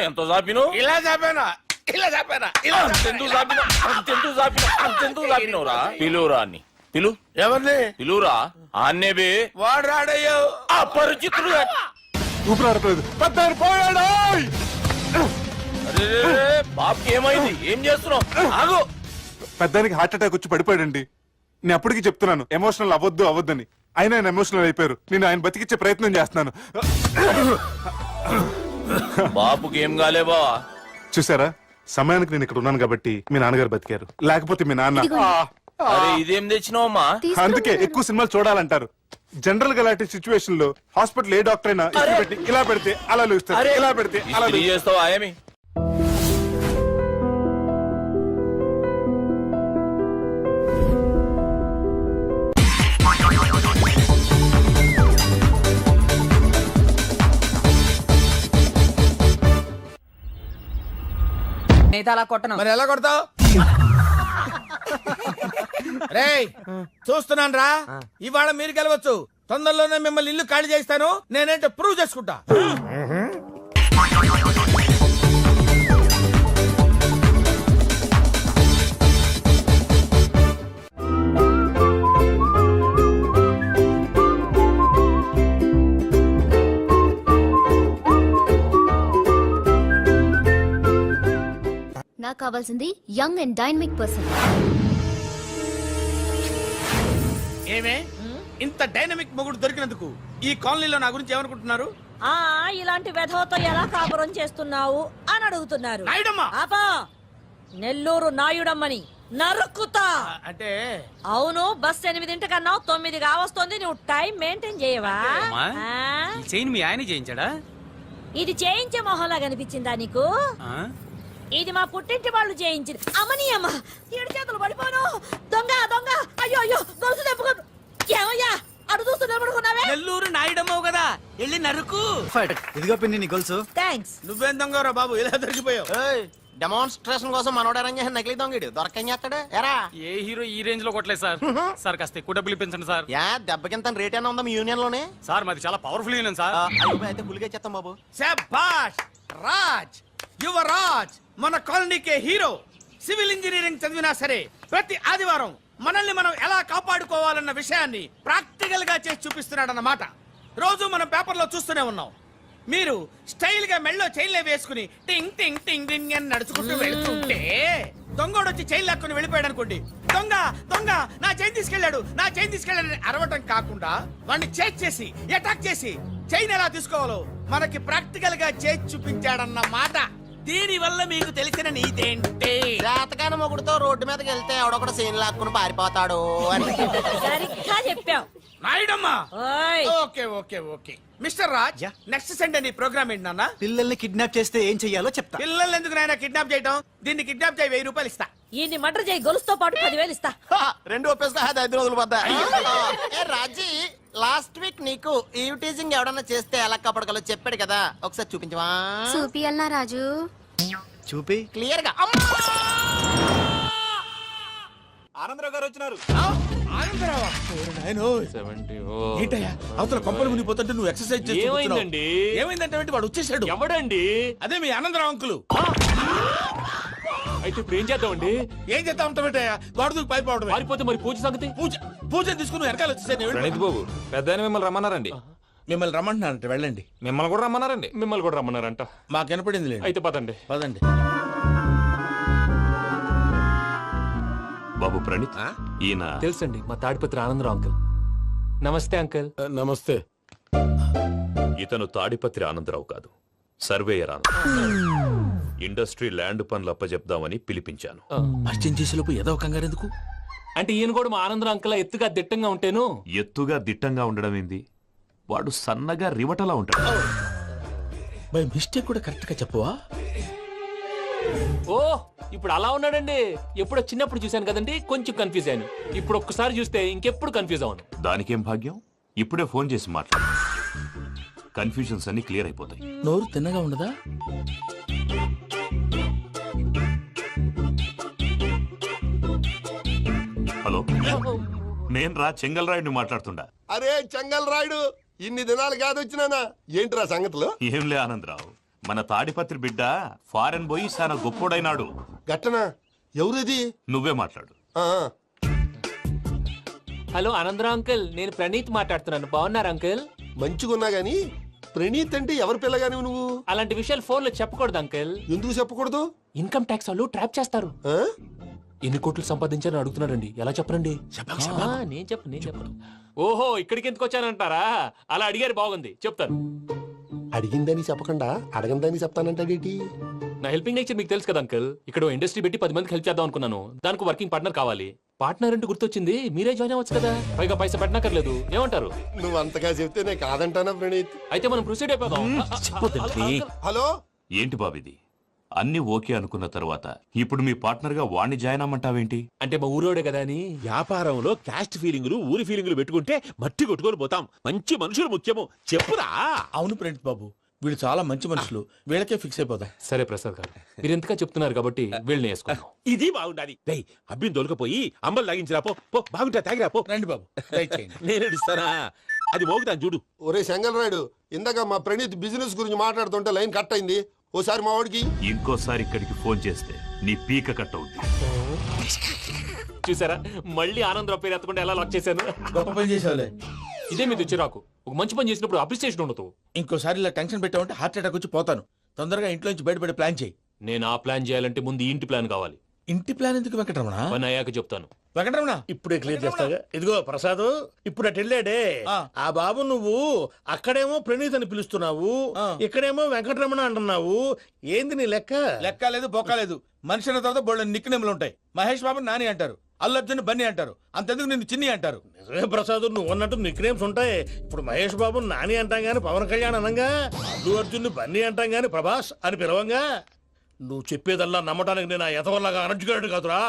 ఎంత చాపిను? ఇలా చంపానా? ఇలా చంపానా? ఇలా అంతెందుకు చాపిన? అంతెందుకు చాపిన? అంతెందుకు చాపినవురా? పిలువురా అన్ని. పిలు. ఎవరిని? పిలువురా. ఆన్నే బే. వాడు రాడయ్యో. అపరిచితుడు. ఊపిరాడట్లేదు. పెద్దాయన పోయాడు. అరే బాబుకి ఏమైంది? ఏం చేస్తున్నావు? ఆగు. పెద్దానికి హార్ట్ అటాక్ వచ్చి పడిపోయాడండి. నేను అప్పటికి చెప్తున్నాను ఎమోషనల్ అవ్వద్దని. ఆయన ఎమోషనల్ అయిపోయారు. నేను ఆయన బతికిచ్చే ప్రయత్నం చేస్తున్నాను. బాబుకి ఏం కాలే బావా? చూసారా, సమయానికి నేను ఇక్కడ ఉన్నాను కాబట్టి మీ నాన్నగారు బతికారు. లేకపోతే మీ నాన్న. అరే ఇదేం తెచ్చినావమ్మా? అందుకే ఎక్కువ సినిమాలు చూడాలంటారు. జనరల్ గా అలాంటి సిచ్యువేషన్ లో హాస్పిటల్ ఏ డాక్టర్ అయినా ఇస్త్రీ పెట్టి ఇలా పెడితే అలా లూస్తారు, ఇలా పెడితే అలా ఇస్త్రీ చేస్తావా ఏమి? అలా కొట్టను. మరి ఎలా కొడతావు? రేయ్ చూస్తున్నాను రా. ఇవాళ మీరు గెలవచ్చు. తొందరలోనే మిమ్మల్ని ఇల్లు ఖాళీ చేస్తాను. నేనేంటో ప్రూవ్ చేసుకుంటా. నాకు కావాల్సింది యంగ్ అండ్ డైనమిక్ పర్సన్. ఏమే ఇంత డైనమిక్ మొగుడు దొరికినందుకు ఈ కాలనీలో నా గురించి ఏమనుకుంటున్నారు? ఇలాంటి వెధవతో ఎలా కాపురం చేస్తున్నావు అని అడుగుతున్నారు. నాయుడమ్మా. ఆపా, నెల్లూరు నాయుడమ్మని నరుక్కుతా. అంటే అవును, బస్ 8 కన్నా 9 కావస్తుంది. నువ్వు టైం మెయింటైన్ చేయవా? చైన్ మీ ఆయన చేయించాడా? ఇది చేయించే మొహంలా కనిపించిందా నీకు? ఇది మా పుట్టింటి వాళ్ళు చేయించింది. అమ్మని అమ్మ, 7 చేతులు పడిపోను. దొంగ దొంగ, అయ్యో అయ్యో, గొలుసు తెప్పుకో. ఏమయ్యా అడు చూస్తూ నిలబడుకున్నావే? నెల్లూరు నాయుడమ్మవు కదా వెళ్ళి నరుకు. ఇదిగో పిన్ని నీ గొలుసు. థ్యాంక్స్. నువ్వేం దొంగరా బాబు ఇలా దొరికిపోయావు? డెమాన్స్ట్రేషన్ కోసం మనోడు అరేంజ్ చేసిన నకిలీ దొంగడు దొరకని చేస్తాడు ఎరా. ఏ హీరో ఈ రేంజ్ లో కొట్టలేదు సార్. సార్ కాస్త ఎక్కువ డబ్బులు ఇప్పించండి సార్. యా దెబ్బకింత రేట్ అయినా ఉందా మీ యూనియన్ లోనే? సార్ మాది చాలా పవర్ఫుల్ యూనియన్ సార్. అయితే గులిగా చేస్తాం బాబు. శభాష్ రాజ్, యువరాజ్ మన కాలనీకే హీరో. సివిల్ ఇంజనీరింగ్ చదివినా సరే ప్రతి ఆదివారం మనల్ని మనం ఎలా కాపాడుకోవాలన్న విషయాన్ని ప్రాక్టికల్ గా చేసి చూపిస్తున్నాడన్నమాట. రోజు మనం పేపర్లో చూస్తూనే ఉన్నాం. మీరు స్టైల్ గా మెళ్ళో చైన్లే వేసుకుని టింగ్ టింగ్ టింగ్ టింగ్ అని నడుచుకుంటూ వెళ్తుంటే దొంగోడు వచ్చి చైన్ లాక్కుని వెళ్ళిపోయాడు అనుకోండి. దొంగ దొంగ నా చైన్ తీసుకెళ్ళాడు, నా చైన్ తీసుకెళ్ళాడని అరవటం కాకుండా వాడిని చేజ్ చేసి అటాక్ చేసి చైన్ ఎలా తీసుకోవాలో మనకి ప్రాక్టికల్ గా చేసి చూపించాడన్న మాట. దీని వల్ల మీకు తెలిసిన నీతేంటి? జాతకాన మొగుడుతో రోడ్డు మీదకి వెళ్తే ఎవడొకడు సీన్ లాక్కుని పారిపోతాడు అని. సరిగ్గా చెప్పావు. నాయుడమ్మా. ఓయ్. Okay okay okay mister Raj, next Sunday నీ ప్రోగ్రామ్ ఏంటి నాన్న? పిల్లల్ని కిడ్నాప్ చేస్తే ఏం చెయ్యాలో చెప్తా. పిల్లల్ని ఎందుకు నాయన కిడ్నాప్ చేయటం? దీన్ని కిడ్నాప్ చేయి 1000 రూపాయలు ఇస్తా. ఈ మర్డర్ చేయి గొలుసుతో పాటు 10,000 ఇస్తా. రెండు ఒప్పేసుకో 5 రోజులు పోతా. ఏ రాజీ, లాస్ట్ వీక్ నీకు ఈ టీజింగ్ ఎవడన్నా చేస్తే ఎలా కాపాడగలో చెప్పాడు కదా, ఒకసారి చూపించవా? చూపియల్నా రాజు? చూపి. క్లియర్ గా. ఆనందరావు గారు వచ్చినారు. ఆనందరావా? ఏంటయ్యా అవతల కొంపలు మునిగిపోతుంటే నువ్వు ఎక్సర్సైజ్ చేస్తూ కూర్చున్నావు. ఏమైందంటే వాడు వచ్చేసాడు. ఎవడండి? అదే మీ ఆనందరావు అంకులు. అయితే ఇప్పుడు ఏం చేద్దామండి? ఏం చేస్తా ఉంటావేటయ్యా? గొడవకు పైపోవడం. పారిపోతే మరి పూజ సంగతి? పూజ తీసుకుని నువ్వు వెనకాల వచ్చేసాను. బాబు పెద్ద మిమ్మల్ని రమ్మన్నారండి. మిమ్మల్ని రమ్మంటున్నారంట, వెళ్ళండి. మిమ్మల్ని కూడా రమ్మన్నారండి. మిమ్మల్ని కూడా రమ్మన్నారంట. మాకు వినపడింది లేదు. అయితే పదండి. పదండి. బాబు ప్రణీత్, ఈయన తెలుసండి, మా తాడిపత్రి ఆనందరావు అంకుల్. నమస్తే అంకుల్. నమస్తే. ఇతను తాడిపత్రి ఆనందరావు కాదు, సర్వేయర్ ఆనందరావు. ఇండస్ట్రీ ల్యాండ్ పనులు అప్పచెప్దామని పిలిపించాను. పరిచయం చేసేలోపు ఏదో కంగారు ఎందుకు? అంటే ఈయన కూడా మా ఆనందరావు అంకుల్ ఎత్తుగా దిట్టంగా ఉంటేను. ఎత్తుగా దిట్టంగా ఉండడం ఏంది? వాడు సన్నగా రివటలా ఉంటాడు. బై మిస్టేక్ కూడా కరెక్ట్ గా చెప్పవా? ఓ ఇప్పుడు అలా ఉన్నాడండి. ఎప్పుడో చిన్నప్పుడు చూశాను కదండి, కొంచెం కన్ఫ్యూజ్ అయ్యాను. ఇప్పుడు ఒక్కసారి చూస్తే ఇంకెప్పుడు కన్ఫ్యూజ్ అవ్వను. దానికేం భాగ్యం, ఇప్పుడే ఫోన్ చేసి మాట్లాడు. కన్ఫ్యూజన్స్ అన్ని క్లియర్ అయిపోతాయి. నోరు తిన్నగా ఉండదా? హలో, నేను రా చెంగల్ రాయుడిని మాట్లాడుతుండా. అరే చెంగల్ రాయుడు, ఇన్ని దినాలు కాదు వచ్చినానా? ఏంట్రా సంగతులు? ఏంలే ఆనందరావు, మన తాడిపత్రి బిడ్డ ఫారెన్ పోయి చాలా గొప్పోడైనాడు. గట్టనా? ఎవరిది? నువ్వే మాట్లాడు. హలో ఆనందరావు అంకుల్, నేను ప్రణీత్ మాట్లాడుతున్నాను. బాగున్నారు అంకుల్? మంచిగున్నా గాని ప్రణీత్ అంటే ఎవరి పిల్లగాని నువ్వు? అలాంటి విషయాలు ఫోన్ లో చెప్పకూడదు అంకుల్. ఎందుకు చెప్పకూడదు? ఇన్కమ్ ట్యాక్స్ వాళ్ళు ట్రాప్ చేస్తారు. ఆ? ఎన్ని కోట్లు సంపాదించాలని అడుగుతున్నారండి. ఎలా చెప్పరండి? నేను చెప్పను. ఓహో, ఇక్కడికి ఎందుకు వచ్చానంటారా? అలా అడిగారు, బాగుంది, చెప్తాను. అడిగిందని చెప్పకుండా అడగందని చెప్తానంటాడేటి? నా హెల్పింగ్ నేచర్ మీకు తెలుసు కదా అంకుల్. ఇక్కడ ఇండస్ట్రీ పెట్టి 10 మందికి హెల్ప్ చేద్దాం అనుకున్నాను. దానికి వర్కింగ్ పార్ట్నర్ కావాలి. పార్ట్నర్ అంటే గుర్తొచ్చింది, మీరే జాయిన్ అవ్వచ్చు కదా. పైగా పైసా పెట్టనక్కర్లేదు. ఏమంటారు? నువ్వు అంతగా చెప్తే నేను కాదంటానా ప్రణీత్? అయితే మనం ప్రొసీడ్ అయిపోదాం. హలో, ఏంటి బాబిది? అన్ని ఓకే అనుకున్న తర్వాత ఇప్పుడు మీ పార్ట్నర్ గా వాణ్ణి జాయిన్ అమ్మంటావేంటి? అంటే మా ఊరోడే కదా అని. వ్యాపారంలో క్యాస్ట్ ఫీలింగులు, ఊరి ఫీలింగులు పెట్టుకుంటే మట్టి కొట్టుకొని పోతాం. మంచి మనుషులు ముఖ్యము. చెప్పురా. అవును ప్రణీత్ బాబు, వీళ్ళు చాలా మంచి మనుషులు. వీళ్ళకే ఫిక్స్ అయిపోదాం. సరే ప్రసాద్ గారు, మీరు ఎంతగా చెప్తున్నారు కాబట్టి వీళ్ళని వేసుకుందాం. ఇది బాగుండాలి. అబ్బిని దొలకపోయి అమ్మలు లాగించిరా పో. బాగుంటా తాగిరా పో. రండి బాబు, నేను ఇస్తానా? అది మోగుతాను చూడు. ఒరే చెంగల్ రాయుడు, ఇందాక మా ప్రణీత్ బిజినెస్ గురించి మాట్లాడుతుంటే లైన్ కట్ అయింది. ఓసారి మా వాడికి ఇంకోసారి ఇక్కడికి ఫోన్ చేస్తే నీ పీక కట్ అవుద్ది. చూసారా, మళ్ళీ ఆనందరావు పేరు ఎత్తకుండా ఎలా లాక్ చేశాను. గొప్ప పని చేసేవాళ్ళే. ఇదే మీద చిరాకు. ఒక మంచి పని చేసినప్పుడు అప్రిసియేషన్ ఉండదు. ఇంకోసారి ఇలా టెన్షన్ పెట్టామంటే హార్ట్ అటాక్ వచ్చి పోతాను. తొందరగా ఇంట్లో నుంచి బయటపడే ప్లాన్ చేయి. నేను ఆ ప్లాన్ చేయాలంటే ముందు ఈ ఇంటి ప్లాన్ కావాలి. ఇంటి ప్లాన్ ఎందుకు వెంకటరమణ? పని అయ్యాక చెప్తాను. వెంకటరమణ ఇప్పుడే క్లియర్ చేస్తాగా. ఇదిగో ప్రసాద్, ఇప్పుడు అటు వెళ్ళాడే ఆ బాబు, నువ్వు అక్కడేమో ప్రణీత్ అని పిలుస్తున్నావు, ఇక్కడేమో వెంకటరమణ అంటున్నావు. ఏంది నీ లెక్క? లెక్క లేదు, బొక్క లేదు. మనిషి అన్న తర్వాత బోళ్ళ నిక్నెములు ఉంటాయి. మహేష్ బాబు నాని అంటారు, అల్లు అర్జున్ బన్నీ అంటారు. అంతెందుకు నిన్ను చిన్ని అంటారు. నిజమే ప్రసాద్, నువ్వు అన్నట్టు నిక్ నేమ్స్ ఉంటాయి. ఇప్పుడు మహేష్ బాబు నాని అంటాం గాని పవన్ కళ్యాణ్ అనంగా, అల్లు అర్జున్ బన్నీ అంటాం గాని ప్రభాస్ అని పిలవంగా. నువ్వు చెప్పేదల్లా నమ్మటానికి నేను ఎతవల్లాగా అనర్జుకేటెడ్ కాదురా.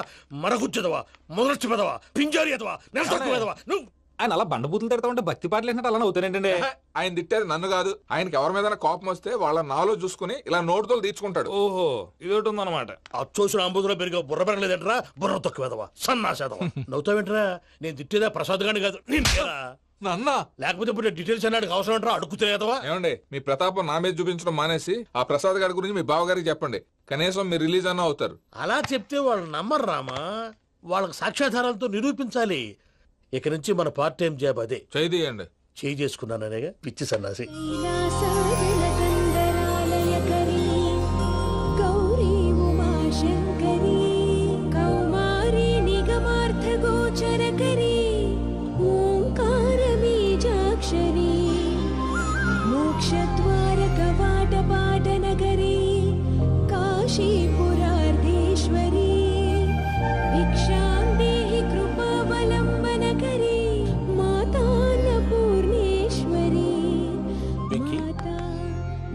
మరగుచ్చదవా, మొదలచ్చి పెదవా, పింజారి ఎదవా, నెలసొక్కు పెదవా. నువ్వు ఆయన అలా బండబూతులు తిడతా ఉంటే భక్తి పాటలు ఏంటంటే అలా అవుతానంటే ఆయన తిట్టేది నన్ను కాదు. ఆయనకి ఎవరి మీద కోపం వస్తే వాళ్ళ నాలో చూసుకుని ఇలా నోటుతో తీర్చుకుంటాడు. ఓహో ఇదొకటి ఉందన్నమాట. అచ్చోసిన అంబుధులో పెరిగే బుర్ర పెరగలేదంటరా, బుర్ర తొక్కువేదవా, సన్నాసేదవా. నవ్వుతావేంట్రా? నేను తిట్టేదా ప్రసాద్ గాని కాదు, నిన్నేరా. నన్న లేకపోతే ఇప్పుడు డీటెయిల్స్ అన్నాడు అవసరం అంటారా? అడుగుతాయేదవా? ఏమండి మీ ప్రతాపం నా మీద చూపించడం మానేసి ఆ ప్రసాద్ గారి గురించి మీ బావగారికి చెప్పండి. కనీసం మీరు రిలీజ్ అన్న అవుతారు. అలా చెప్తే వాళ్ళు నమ్మరు రామా. వాళ్ళకి సాక్ష్యాధారాలతో నిరూపించాలి. ఇక నుంచి మన పార్ట్ టైం జాబ్ అదే. చేయండి. చేయి చేసుకున్నాననేగా పిచ్చి సన్నాసి.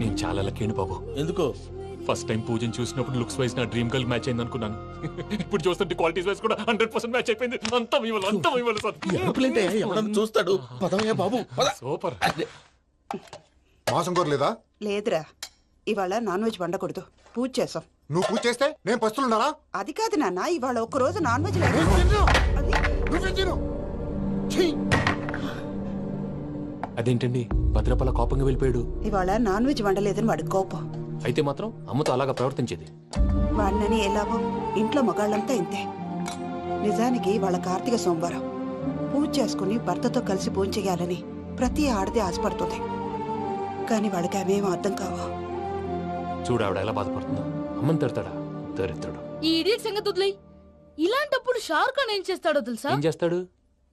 నేను చాలా లక్కీని బాబు. ఎందుకో? ఫస్ట్ టైం పూజను చూసినప్పుడు లుక్స్ వైజ్ నా డ్రీమ్ గర్ల్ మ్యాచ్ అయింది అనుకున్నాను. ఇప్పుడు చూస్తుంటే క్వాలిటీస్ వైజ్ కూడా 100% మ్యాచ్ అయిపోయింది. అంతా ఇవ్వాలి సార్. ఎవడన్నా చూస్తాడు. పదవయ్యా బాబు, పద. సూపర్. మాసం కోరలేదా? లేదురా, ఇవాళ నాన్ వెజ్ వండకూడదు. పూజ చేసాం. నువ్వు పూజ చేస్తే నేను పస్తులున్నారా? అది కాదు నాన్న, ఇవాళ ఒక్కరోజు నాన్ వెజ్ అదేంటండి భద్రపల కోపంగా వెళ్ళిపోయాడు? ఇవాళ నాన్ వెజ్ వండలేదని వాడి కోపం. అయితే మాత్రం అమ్మతో అలాగా ప్రవర్తించేది. వాడినని ఎలాగో ఇంట్లో మగాళ్ళంతా ఇంతే. నిజానికి వాళ్ళ కార్తీక సోమవారం పూజ చేసుకుని భర్తతో కలిసి పూజ చేయాలని ప్రతి ఆడది ఆశపడుతుంది. కానీ వాళ్ళకి అవేమో అర్థం కావా. చూడు ఆవిడ ఎలా బాధపడుతుందో. అమ్మని తిడతాడా దరిద్రుడు. ఈ ఇడియట్ సంగతి వదిలేయ్. ఇలాంటప్పుడు షారుఖ్ ఖాన్ ఏం చేస్తాడో తెలుసా? ఏం చేస్తాడు?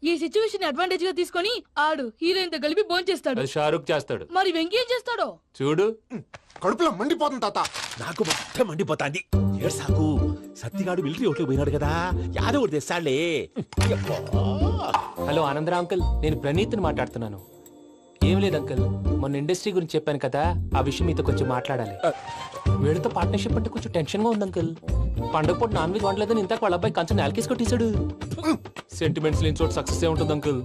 ఈ సిచ్యువేషన్ అడ్వాంటేజ్ గా తీసుకొని ఆడు హీరోయిన్ తో కలిపి బోన్ చేస్తాడు. అది షారుఖ్ చేస్తాడు. మరి వెంకీ ఏం చేస్తాడో చూడు. కడుపులో మండిపోతుంది తాత. నాకు మొత్తం మండిపోతాంది. ఏడు సాకు సత్తిగాడు మిలిటరీ ఓట్లు పోయినాడు కదా, యాదవ్ ఒకటి తెస్తాడులే. హలో ఆనందరా అంకుల్, నేను ప్రణీత్ని మాట్లాడుతున్నాను. ఏం లేదు అంకుల్, మొన్న ఇండస్ట్రీ గురించి చెప్పాను కదా, ఆ విషయం మీతో కొంచెం మాట్లాడాలి. వీడితో పార్ట్నర్షిప్ అంటే కొంచెం టెన్షన్ గా ఉంది అంకుల్. పండగ పూట నాన్ వెజ్ వండలేదని ఇంతకు వాళ్ళ అబ్బాయి కంచెం నేలకేసి కొట్టేశాడు. సెంటిమెంట్స్ లేని చోట సక్సెస్ ఏ ఉంటుంది అంకుల్.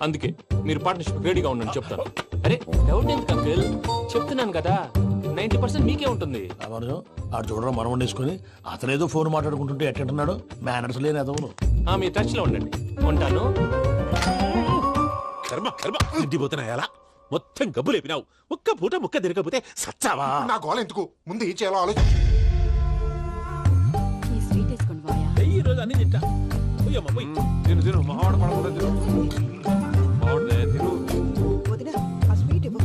అందుకే మీరు పార్ట్నర్షిప్ రెడీగా ఉండండి చెప్తాను. అరే డౌట్ ఎందుకు అంకుల్, చెప్తున్నాను కదా 90% మీకే ఉంటుంది. ఆడు చూడడం మనం వండేసుకుని అతనేదో ఫోన్ మాట్లాడుకుంటుంటే ఎట్టంటున్నాడు. మేనర్స్ లేని అదవును. మీరు టచ్ లో ఉండండి. ఉంటాను. కర్మ కర్మ తిండిపోతున్నాయా? మొత్తం గబ్బు లేపినావు. ఒక్క పూట ముక్క తిరగకపోతే సచ్చావా? నా గోల ఎందుకు, ముందు ఈ చేయాలో ఆలోచించు. ఈ రోజు అన్ని తింటా. పోయమ్మ, పోయ్. తిను మావాడ పడకుండా తిను. వదినా, ఆ స్వీట్ ఇవ్వు.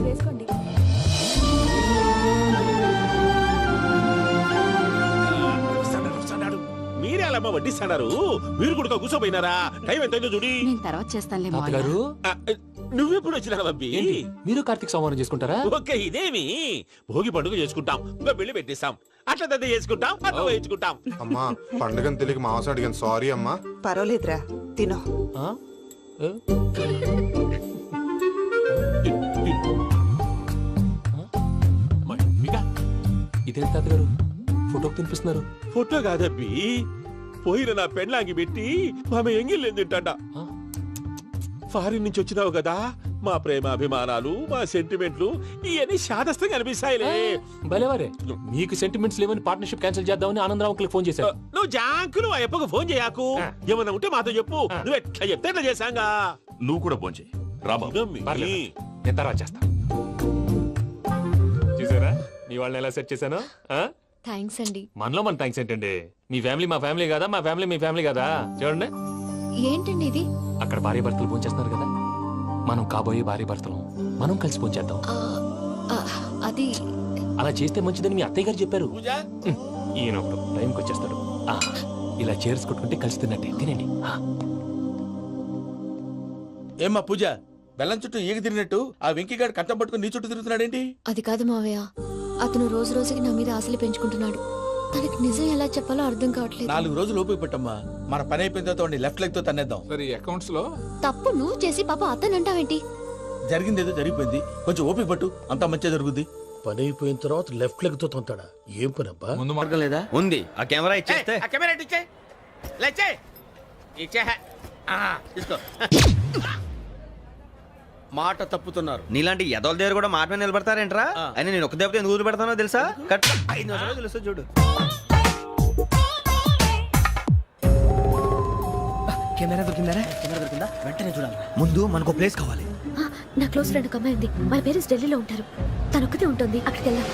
వేసుకోండి. వస్తాడు. మీరే అలా వడ్డిస్తాడారు. మీరు కూడా కూర్చోపోయినారా? టైం ఎంతైందో చూడి. నేను తర్వాత చేస్తానులే తాతగారు, నువ్వెప్పుడు వచ్చినా బంబి? మీరు కార్తీక్ సంహారం చేసుకుంటారా? ఓకే, ఇదేమి భోగి పండుగ చేసుకుంటాం, ఇంకా పెళ్లి పెట్టేస్తాం, అట్లా దద్ద చేసుకుంటాం, అట్లా వేయించుకుంటాం. అమ్మా పండుగని తెలియక మాంసం అడిగాను, సారీ అమ్మా. పర్వాలేదురా, తినో. ఇదే తాతగారు ఫోటోకి తినిపిస్తున్నారు. ఫోటో కాదబ్బి, పోయిన నా పెళ్ళాంగి పెట్టి ఆమె ఎంగిల్లేం తింటాడ. ఫారిన్ నుంచి వచ్చినావు కదా, మా ప్రేమ అభిమానాలు, మా సెంటిమెంట్లు ఇవన్నీ శాదస్తంగా అనిపిస్తాయిలే. భలేవారే, మీకు సెంటిమెంట్స్ లేవని పార్ట్నర్షిప్ క్యాన్సిల్ చేద్దామని ఆనందరావు అంకుల్ ఫోన్ చేశారు. నువ్వు జాంకు నువ్వు ఎప్పకు ఫోన్ చేయకు. ఏమన్నా ఉంటే మాతో చెప్పు. నువ్వు ఎట్లా చెప్తే ఎట్లా చేశాంగా. నువ్వు కూడా ఫోన్ చేయి రాబా. నేను తర్వాత చేస్తా. చూసారా మీ వాళ్ళని ఎలా సెట్ చేశాను? థ్యాంక్స్ అండి. మనలో మన థ్యాంక్స్ ఏంటండి? మీ ఫ్యామిలీ మా ఫ్యామిలీ కదా, మా ఫ్యామిలీ మీ ఫ్యామిలీ కదా. చూడండి, ఏంటండి ఇది? అక్కడ భార్య భర్తలు ఫోన్ చేస్తున్నారు కదా, మనం కాబోయే భార్య భర్తలు మనం కలిసి ఫోన్ చేద్దాం. అది అలా చేస్తే మంచిదని మీ అత్తయ్య గారు చెప్పారు. ఈయన ఒకడు టైంకి వచ్చేస్తాడు. ఇలా చేర్స్ కొట్టుకుంటే కలిసి తిన్నట్టే. తినండి. ఏమ్మా పూజ, బెల్లం చుట్టూ ఈగ తిరిగినట్టు ఆ వెంకీగాడు కట్టం పట్టుకుని నీ చుట్టూ తిరుగుతున్నాడేంటి? అది కాదు మావయ్య, అతను రోజు రోజుకి నా మీద ఆశలు పెంచుకుంటున్నాడు. తనకి నిజం ఎలా చెప్పాలో అర్థం కావట్లేదు. 4 రోజులు ఓపిక పెట్టమ్మా, మన పని అయిపోయిన తర్వాత లెఫ్ట్ లెగ్ తో తన్నేద్దాం. సరే అకౌంట్స్ లో తప్పు నువ్వు చేసి పాప అతను అంటావేంటి? జరిగింది ఏదో జరిగిపోయింది, కొంచెం ఓపిక పట్టు, అంతా మంచిగా జరుగుద్ది. పని అయిపోయిన తర్వాత లెఫ్ట్ లెగ్ తో తొంతాడా? ఏం పని అబ్బా? ముందు మార్గం లేదా ఉంది. ఆ కెమెరా ఇచ్చే. ఆ కెమెరా ఇచ్చే. లేచే ఇచ్చే. తీసుకో. మాట తప్పుతున్నారు. నీలాంటి ఎదల దగ్గర కూడా మాట మీద నిలబడతారేంట్రా అని నేను ఒక దెబ్బతో ఎందుకు పెడతానో తెలుసా కట్ 5 నిమిషాలు తెలుసు చూడు. కెమెరా దొరికిందా వెంటనే చూడాలి. ముందు మనకు ప్లేస్ కావాలి. నా క్లోజ్ ఫ్రెండ్ ఒక అమ్మాయి ఉంది. వాళ్ళ పేరెంట్స్ ఢిల్లీలో ఉంటారు. తను ఒక్కతే ఉంటుంది. అక్కడికి వెళ్దాం.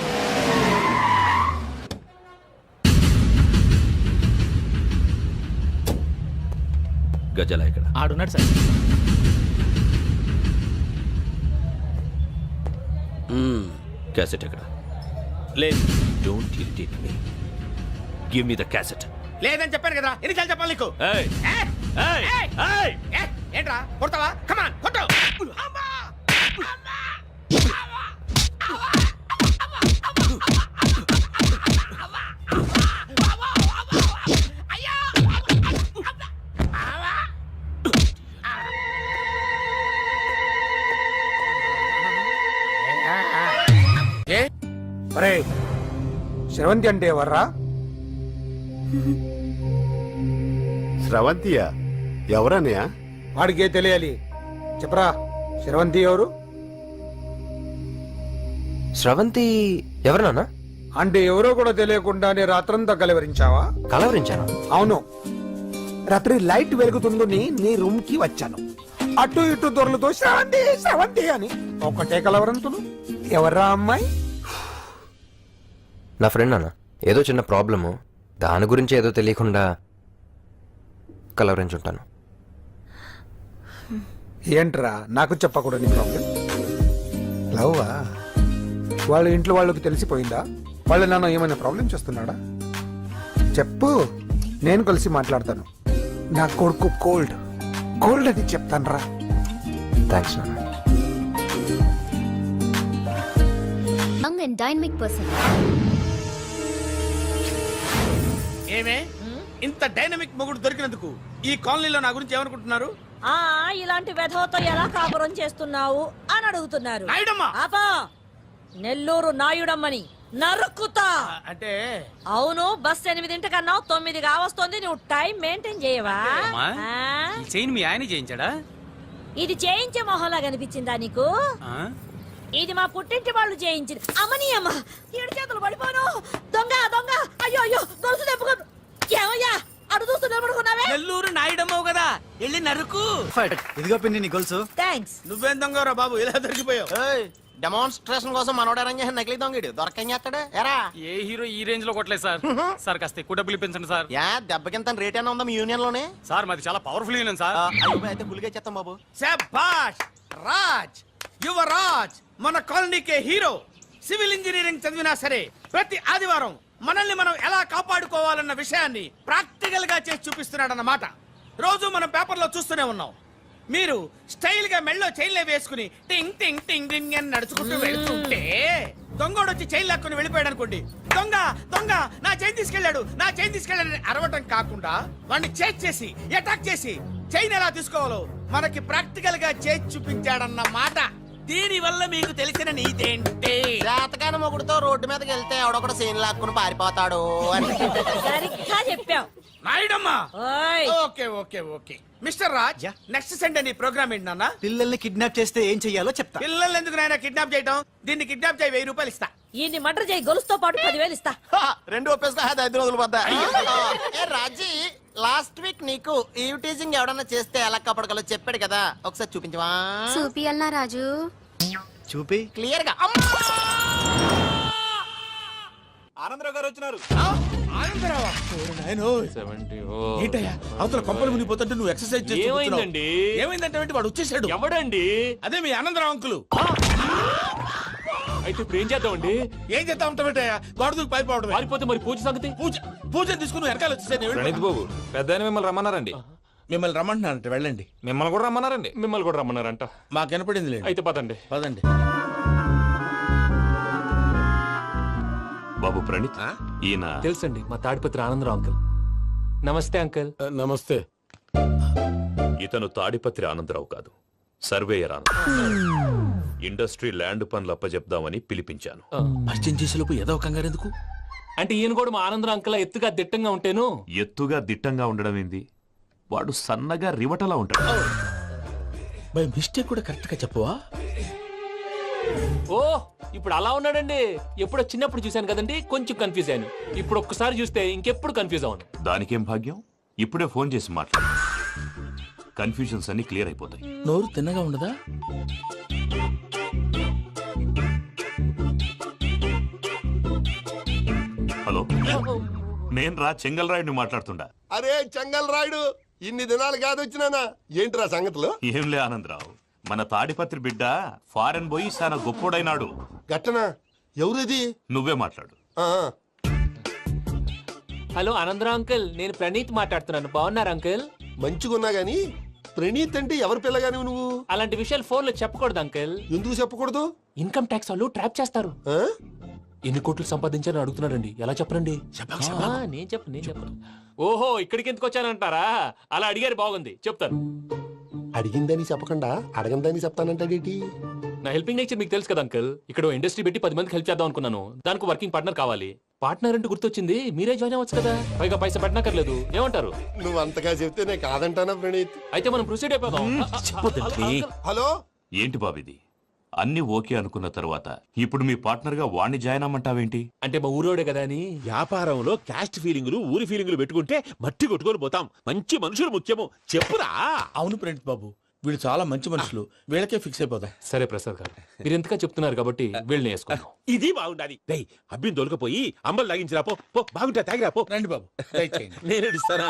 గజల ఇక్కడ ఆడున్నాడు సార్. క్యాసెట్ ఎక్కడ? లేదు. Don't irritate me. Give me the cassette. లేదని చెప్పాను కదా, ఎన్నిసార్లు చెప్పాలి నీకు? ఏయ్ ఏయ్ ఏయ్ ఏంట్రా కొడతావా? కమాన్ కొట్టు. అరే శ్రవంతి అంటే ఎవర్రా? స్రవంతియా? ఎవరన్నయ్య? వాడికే తెలియాలి. చెప్పరా శ్రవంతి ఎవరు? స్రవంతి ఎవరు నాన్న? అంటే ఎవరో కూడా తెలియకుండానే రాత్రంతా కలవరించావా? కలవరించాను. అవును, రాత్రి లైట్ వెలుగుతుందని నీ రూమ్ కి వచ్చాను. అటు ఇటు దొరలతో శ్రవంతి శ్రవంతి అని ఒకటే కలవరంతులు. ఎవర్రా అమ్మాయి? నా ఫ్రెండ్ నాన్న, ఏదో చిన్న ప్రాబ్లము, దాని గురించి ఏదో తెలియకుండా కలవరించుంటాను. ఏంట్రా నాకు చెప్పకూడదు ప్రాబ్లం? లవ్వా? వాళ్ళ ఇంట్లో వాళ్ళకి తెలిసిపోయిందా? వాళ్ళ నాన్న ఏమైనా ప్రాబ్లం చేస్తున్నాడా? చెప్పు, నేను కలిసి మాట్లాడతాను. నా కొడుకు కోల్డ్ కోల్డ్ అని చెప్తాను రా. థ్యాంక్స్ నాన్న. Young and dynamic person. ఏమే ఇంత డైనమిక్ మొగుడు దొరికినందుకు ఈ కాలనీలో నా గురించి ఏమనుకుంటున్నారు? ఇలాంటి వెధవతో ఎలా కాపురం చేస్తున్నావు అని అడుగుతున్నారు. నాయుడమ్మా! ఆపా! నెల్లూరు నాయుడమ్మని నరుక్కుతా. అంటే అవును, బస్ 8 కన్నావు, 9 కావస్తుంది. నువ్వు టైం మెయింటైన్ చేయవా? మీ ఆయన చేయించాడా? ఇది చేయించే మొహంలా కనిపించిందా నీకు? ఇది మా పుట్టింటి వాళ్ళు చేయించింది. అమ్మని అమ్మ, 7 చేతులు పడిపోను. దొంగ దొంగ, అయ్యో అయ్యో, దొరుకు తెప్పుకోదు. ఏమయ్యా అడు చూస్తూ నిలబడుకున్నావే? నెల్లూరు నాయుడమ్మవు కదా, వెళ్ళి నరుకు. ఇదిగో పిన్ని నీ గొలుసు. థ్యాంక్స్. నువ్వేం దొంగరా బాబు, ఇలా దొరికిపోయావు? డెమాన్స్ట్రేషన్ కోసం మనోడు అరేంజ్ చేసిన నకిలీ దొంగడు దొరకని చేస్తాడు. ఎరా ఏ హీరో ఈ రేంజ్ లో కొట్టలేదు సార్. సార్ కాస్త ఎక్కువ డబ్బులు ఇప్పించండి సార్. యా దెబ్బకింత రేట్ అయినా ఉందా మీ యూనియన్ లోనే? సార్ మాది చాలా పవర్ఫుల్ యూనియన్ సార్. అయితే గులిగా చేస్తాం బాబు. శభాష్ రాజ్, యువరాజ్, మన కాలనీకే హీరో. సివిల్ ఇంజనీరింగ్ చదివినా సరే ప్రతి ఆదివారం మనల్ని మనం ఎలా కాపాడుకోవాలన్న విషయాన్ని ప్రాక్టికల్ గా చేసి చూపిస్తున్నాడన్నమాట. రోజు మనం పేపర్లో చూస్తూనే ఉన్నాం. మీరు స్టైల్ గా మెళ్ళో చైన్లే వేసుకుని టింగ్ టింగ్ టింగ్ టింగ్ అని నడుచుకుంటూ వెళ్తుంటే దొంగోడు వచ్చి చైన్ లాక్కుని వెళ్ళిపోయాడు అనుకోండి. దొంగ దొంగ నా చైన్ తీసుకెళ్లాడు, నా చైన్ తీసుకెళ్లాడని అరవటం కాకుండా వాడిని చేజ్ చేసి అటాక్ చేసి చైన్ ఎలా తీసుకోవాలో మనకి ప్రాక్టికల్ గా చేసి చూపించాడన్న మాట. దీని వల్ల మీకు తెలిసిన నీతేంటి? జాతకాన మొగుడుతో రోడ్డు మీదకి వెళ్తే ఎవడొకడు సీన్ లాక్కుని పారిపోతాడు అని. సరిగ్గా చెప్పావు నాయుడమ్మా. ఓయ్. Okay okay okay mister Raj, next Sunday నీ ప్రోగ్రామ్ ఏంటి నాన్న? పిల్లల్ని కిడ్నాప్ చేస్తే ఏం చెయ్యాలో చెప్తా. పిల్లలు ఎందుకు నాయన కిడ్నాప్ చేయటం? దీన్ని కిడ్నాప్ చేయి, 1000 రూపాయలు ఇస్తా. ఈయన్ని మర్డర్ చేయి, గొలుసుతో పాటు 10,000 ఇస్తా. 2 ఒప్పేస్తా, 5 రోజులు పోతా. రాజీ, లాస్ట్ వీక్ నీకు ఈ టీజింగ్ ఎవడన్నా చేస్తే ఎలా కాపాడగలో చెప్పాడు కదా, ఒకసారి చూపించవా? చూపియల్నా రాజు? చూపి క్లియర్ గా. ఆనందరావు గారు వచ్చినారు. ఆనందరావా? ఏంటయ్యా అవతల కొంపలు మునిగిపోతుంటే నువ్వు ఎక్సర్సైజ్ చేస్తూ ఏమైందండి? ఏమైందంటే వాడు వచ్చేసాడు. ఎవడండి? అదే మీ ఆనందరావు అంకులు. అయితే ఇప్పుడు ఏం చేద్దామండి? ఏం చేస్తా ఉంటావేటయ్యా, గొడవకు పైపోవడం. పారిపోతే మరి పూజ సంగతి? పూజ తీసుకుని వెనకాల వచ్చేసాను. బాబు పెద్ద మిమ్మల్ని రమ్మన్నారండి. మిమ్మల్ని రమ్మంటున్నారంట, వెళ్ళండి. మిమ్మల్ని కూడా రమ్మన్నారండి. మిమ్మల్ని కూడా రమ్మన్నారంట. మాకు వినపడింది లేదు. అయితే పదండి. పదండి. బాబు ప్రణీత్, ఈయన తెలుసండి, మా తాడిపత్రి ఆనందరావు అంకుల్. నమస్తే అంకుల్. నమస్తే. ఇతను తాడిపత్రి ఆనందరావు కాదు, సర్వేయర్ ఆనందరావు. ఇండస్ట్రీ ల్యాండ్ పనులు అప్పచెప్దామని పిలిపించాను. పరిచయం చేసేలోపు ఏదో కంగారు ఎందుకు? అంటే ఈయన కూడా మా ఆనందరావు అంకుల్ ఎత్తుగా దిట్టంగా ఉంటేను. ఎత్తుగా దిట్టంగా ఉండడం ఏంది? వాడు సన్నగా రివటలా ఉంటాడు. బై మిస్టేక్ కూడా కరెక్ట్ గా చెప్పవా? ఓ ఇప్పుడు అలా ఉన్నాడండి. ఎప్పుడో చిన్నప్పుడు చూశాను కదండి, కొంచెం కన్ఫ్యూజ్ అయ్యాను. ఇప్పుడు ఒక్కసారి చూస్తే ఇంకెప్పుడు కన్ఫ్యూజ్ అవును. దానికేం భాగ్యం, ఇప్పుడే ఫోన్ చేసి మాట్లాడు. కన్ఫ్యూజన్స్ అన్ని క్లియర్ అయిపోతాయి. నోరు తిన్నగా ఉండదా? హలో, నేను రా చెంగల్ రాయుడిని మాట్లాడుతుండా. అరే చెంగల్ రాయుడు, ఇన్ని దినాలు కాదు వచ్చినానా? ఏంట్రా సంగతులు? ఏంలే ఆనందరావు, మన తాడిపత్రి బిడ్డ ఫారెన్ పోయి చాలా గొప్పోడైనాడు. గట్టనా? ఎవరిది? నువ్వే మాట్లాడు. హలో ఆనందరావు అంకుల్, నేను ప్రణీత్ మాట్లాడుతున్నాను. బాగున్నారు అంకుల్? మంచిగున్నా గాని ప్రణీత్ అంటే ఎవరి పిల్లగాని నువ్వు? అలాంటి విషయాలు ఫోన్ లో చెప్పకూడదు అంకుల్. ఎందుకు చెప్పకూడదు? ఇన్కమ్ ట్యాక్స్ వాళ్ళు ట్రాప్ చేస్తారు. ఆ? ఎన్ని కోట్లు సంపాదించాలని అడుగుతున్నాడండి. ఎలా చెప్పరండి? నేను చెప్పను. ఓహో, ఇక్కడికి ఎందుకు వచ్చానంటారా? అలా అడిగారు, బాగుంది, చెప్తాను. అడిగిందని చెప్పకుండా అడగందని చెప్తానంటాడేటి? నా హెల్పింగ్ నేచర్ మీకు తెలుసు కదా అంకుల్. ఇక్కడ ఇండస్ట్రీ పెట్టి 10 మందికి హెల్ప్ చేద్దాం అనుకున్నాను. దానికి వర్కింగ్ పార్ట్నర్ కావాలి. పార్ట్నర్ అంటే గుర్తొచ్చింది, మీరే జాయిన్ అవ్వచ్చు కదా. పైగా పైసా పెట్టనక్కర్లేదు. ఏమంటారు? నువ్వు అంతగా చెప్తే నేను కాదంటానా ప్రణీత్? అయితే మనం ప్రొసీడ్ అయిపోదాం. హలో, ఏంటి బాబిది? అన్ని ఓకే అనుకున్న తర్వాత ఇప్పుడు మీ పార్ట్నర్ గా వాణ్ణి జాయిన్ అమ్మంటావేంటి? అంటే మా ఊరోడే కదా అని. వ్యాపారంలో క్యాస్ట్ ఫీలింగులు, ఊరి ఫీలింగులు పెట్టుకుంటే మట్టి కొట్టుకొని పోతాం. మంచి మనుషులు ముఖ్యము. చెప్పురా. అవును ప్రణీత్ బాబు, వీళ్ళు చాలా మంచి మనుషులు. వీళ్ళకే ఫిక్స్ అయిపోదాం. సరే ప్రసాద్ గారు, మీరు ఎంతగా చెప్తున్నారు కాబట్టి వీళ్ళని వేసుకుందాం. ఇది బాగుండాలి. డై అబ్బిని దొలకపోయి అంబలు లాగించిరా పో. పో, బాగుంటా తాగిరా పో. రండి బాబు, దయచేయండి. నేను ఇస్తానా?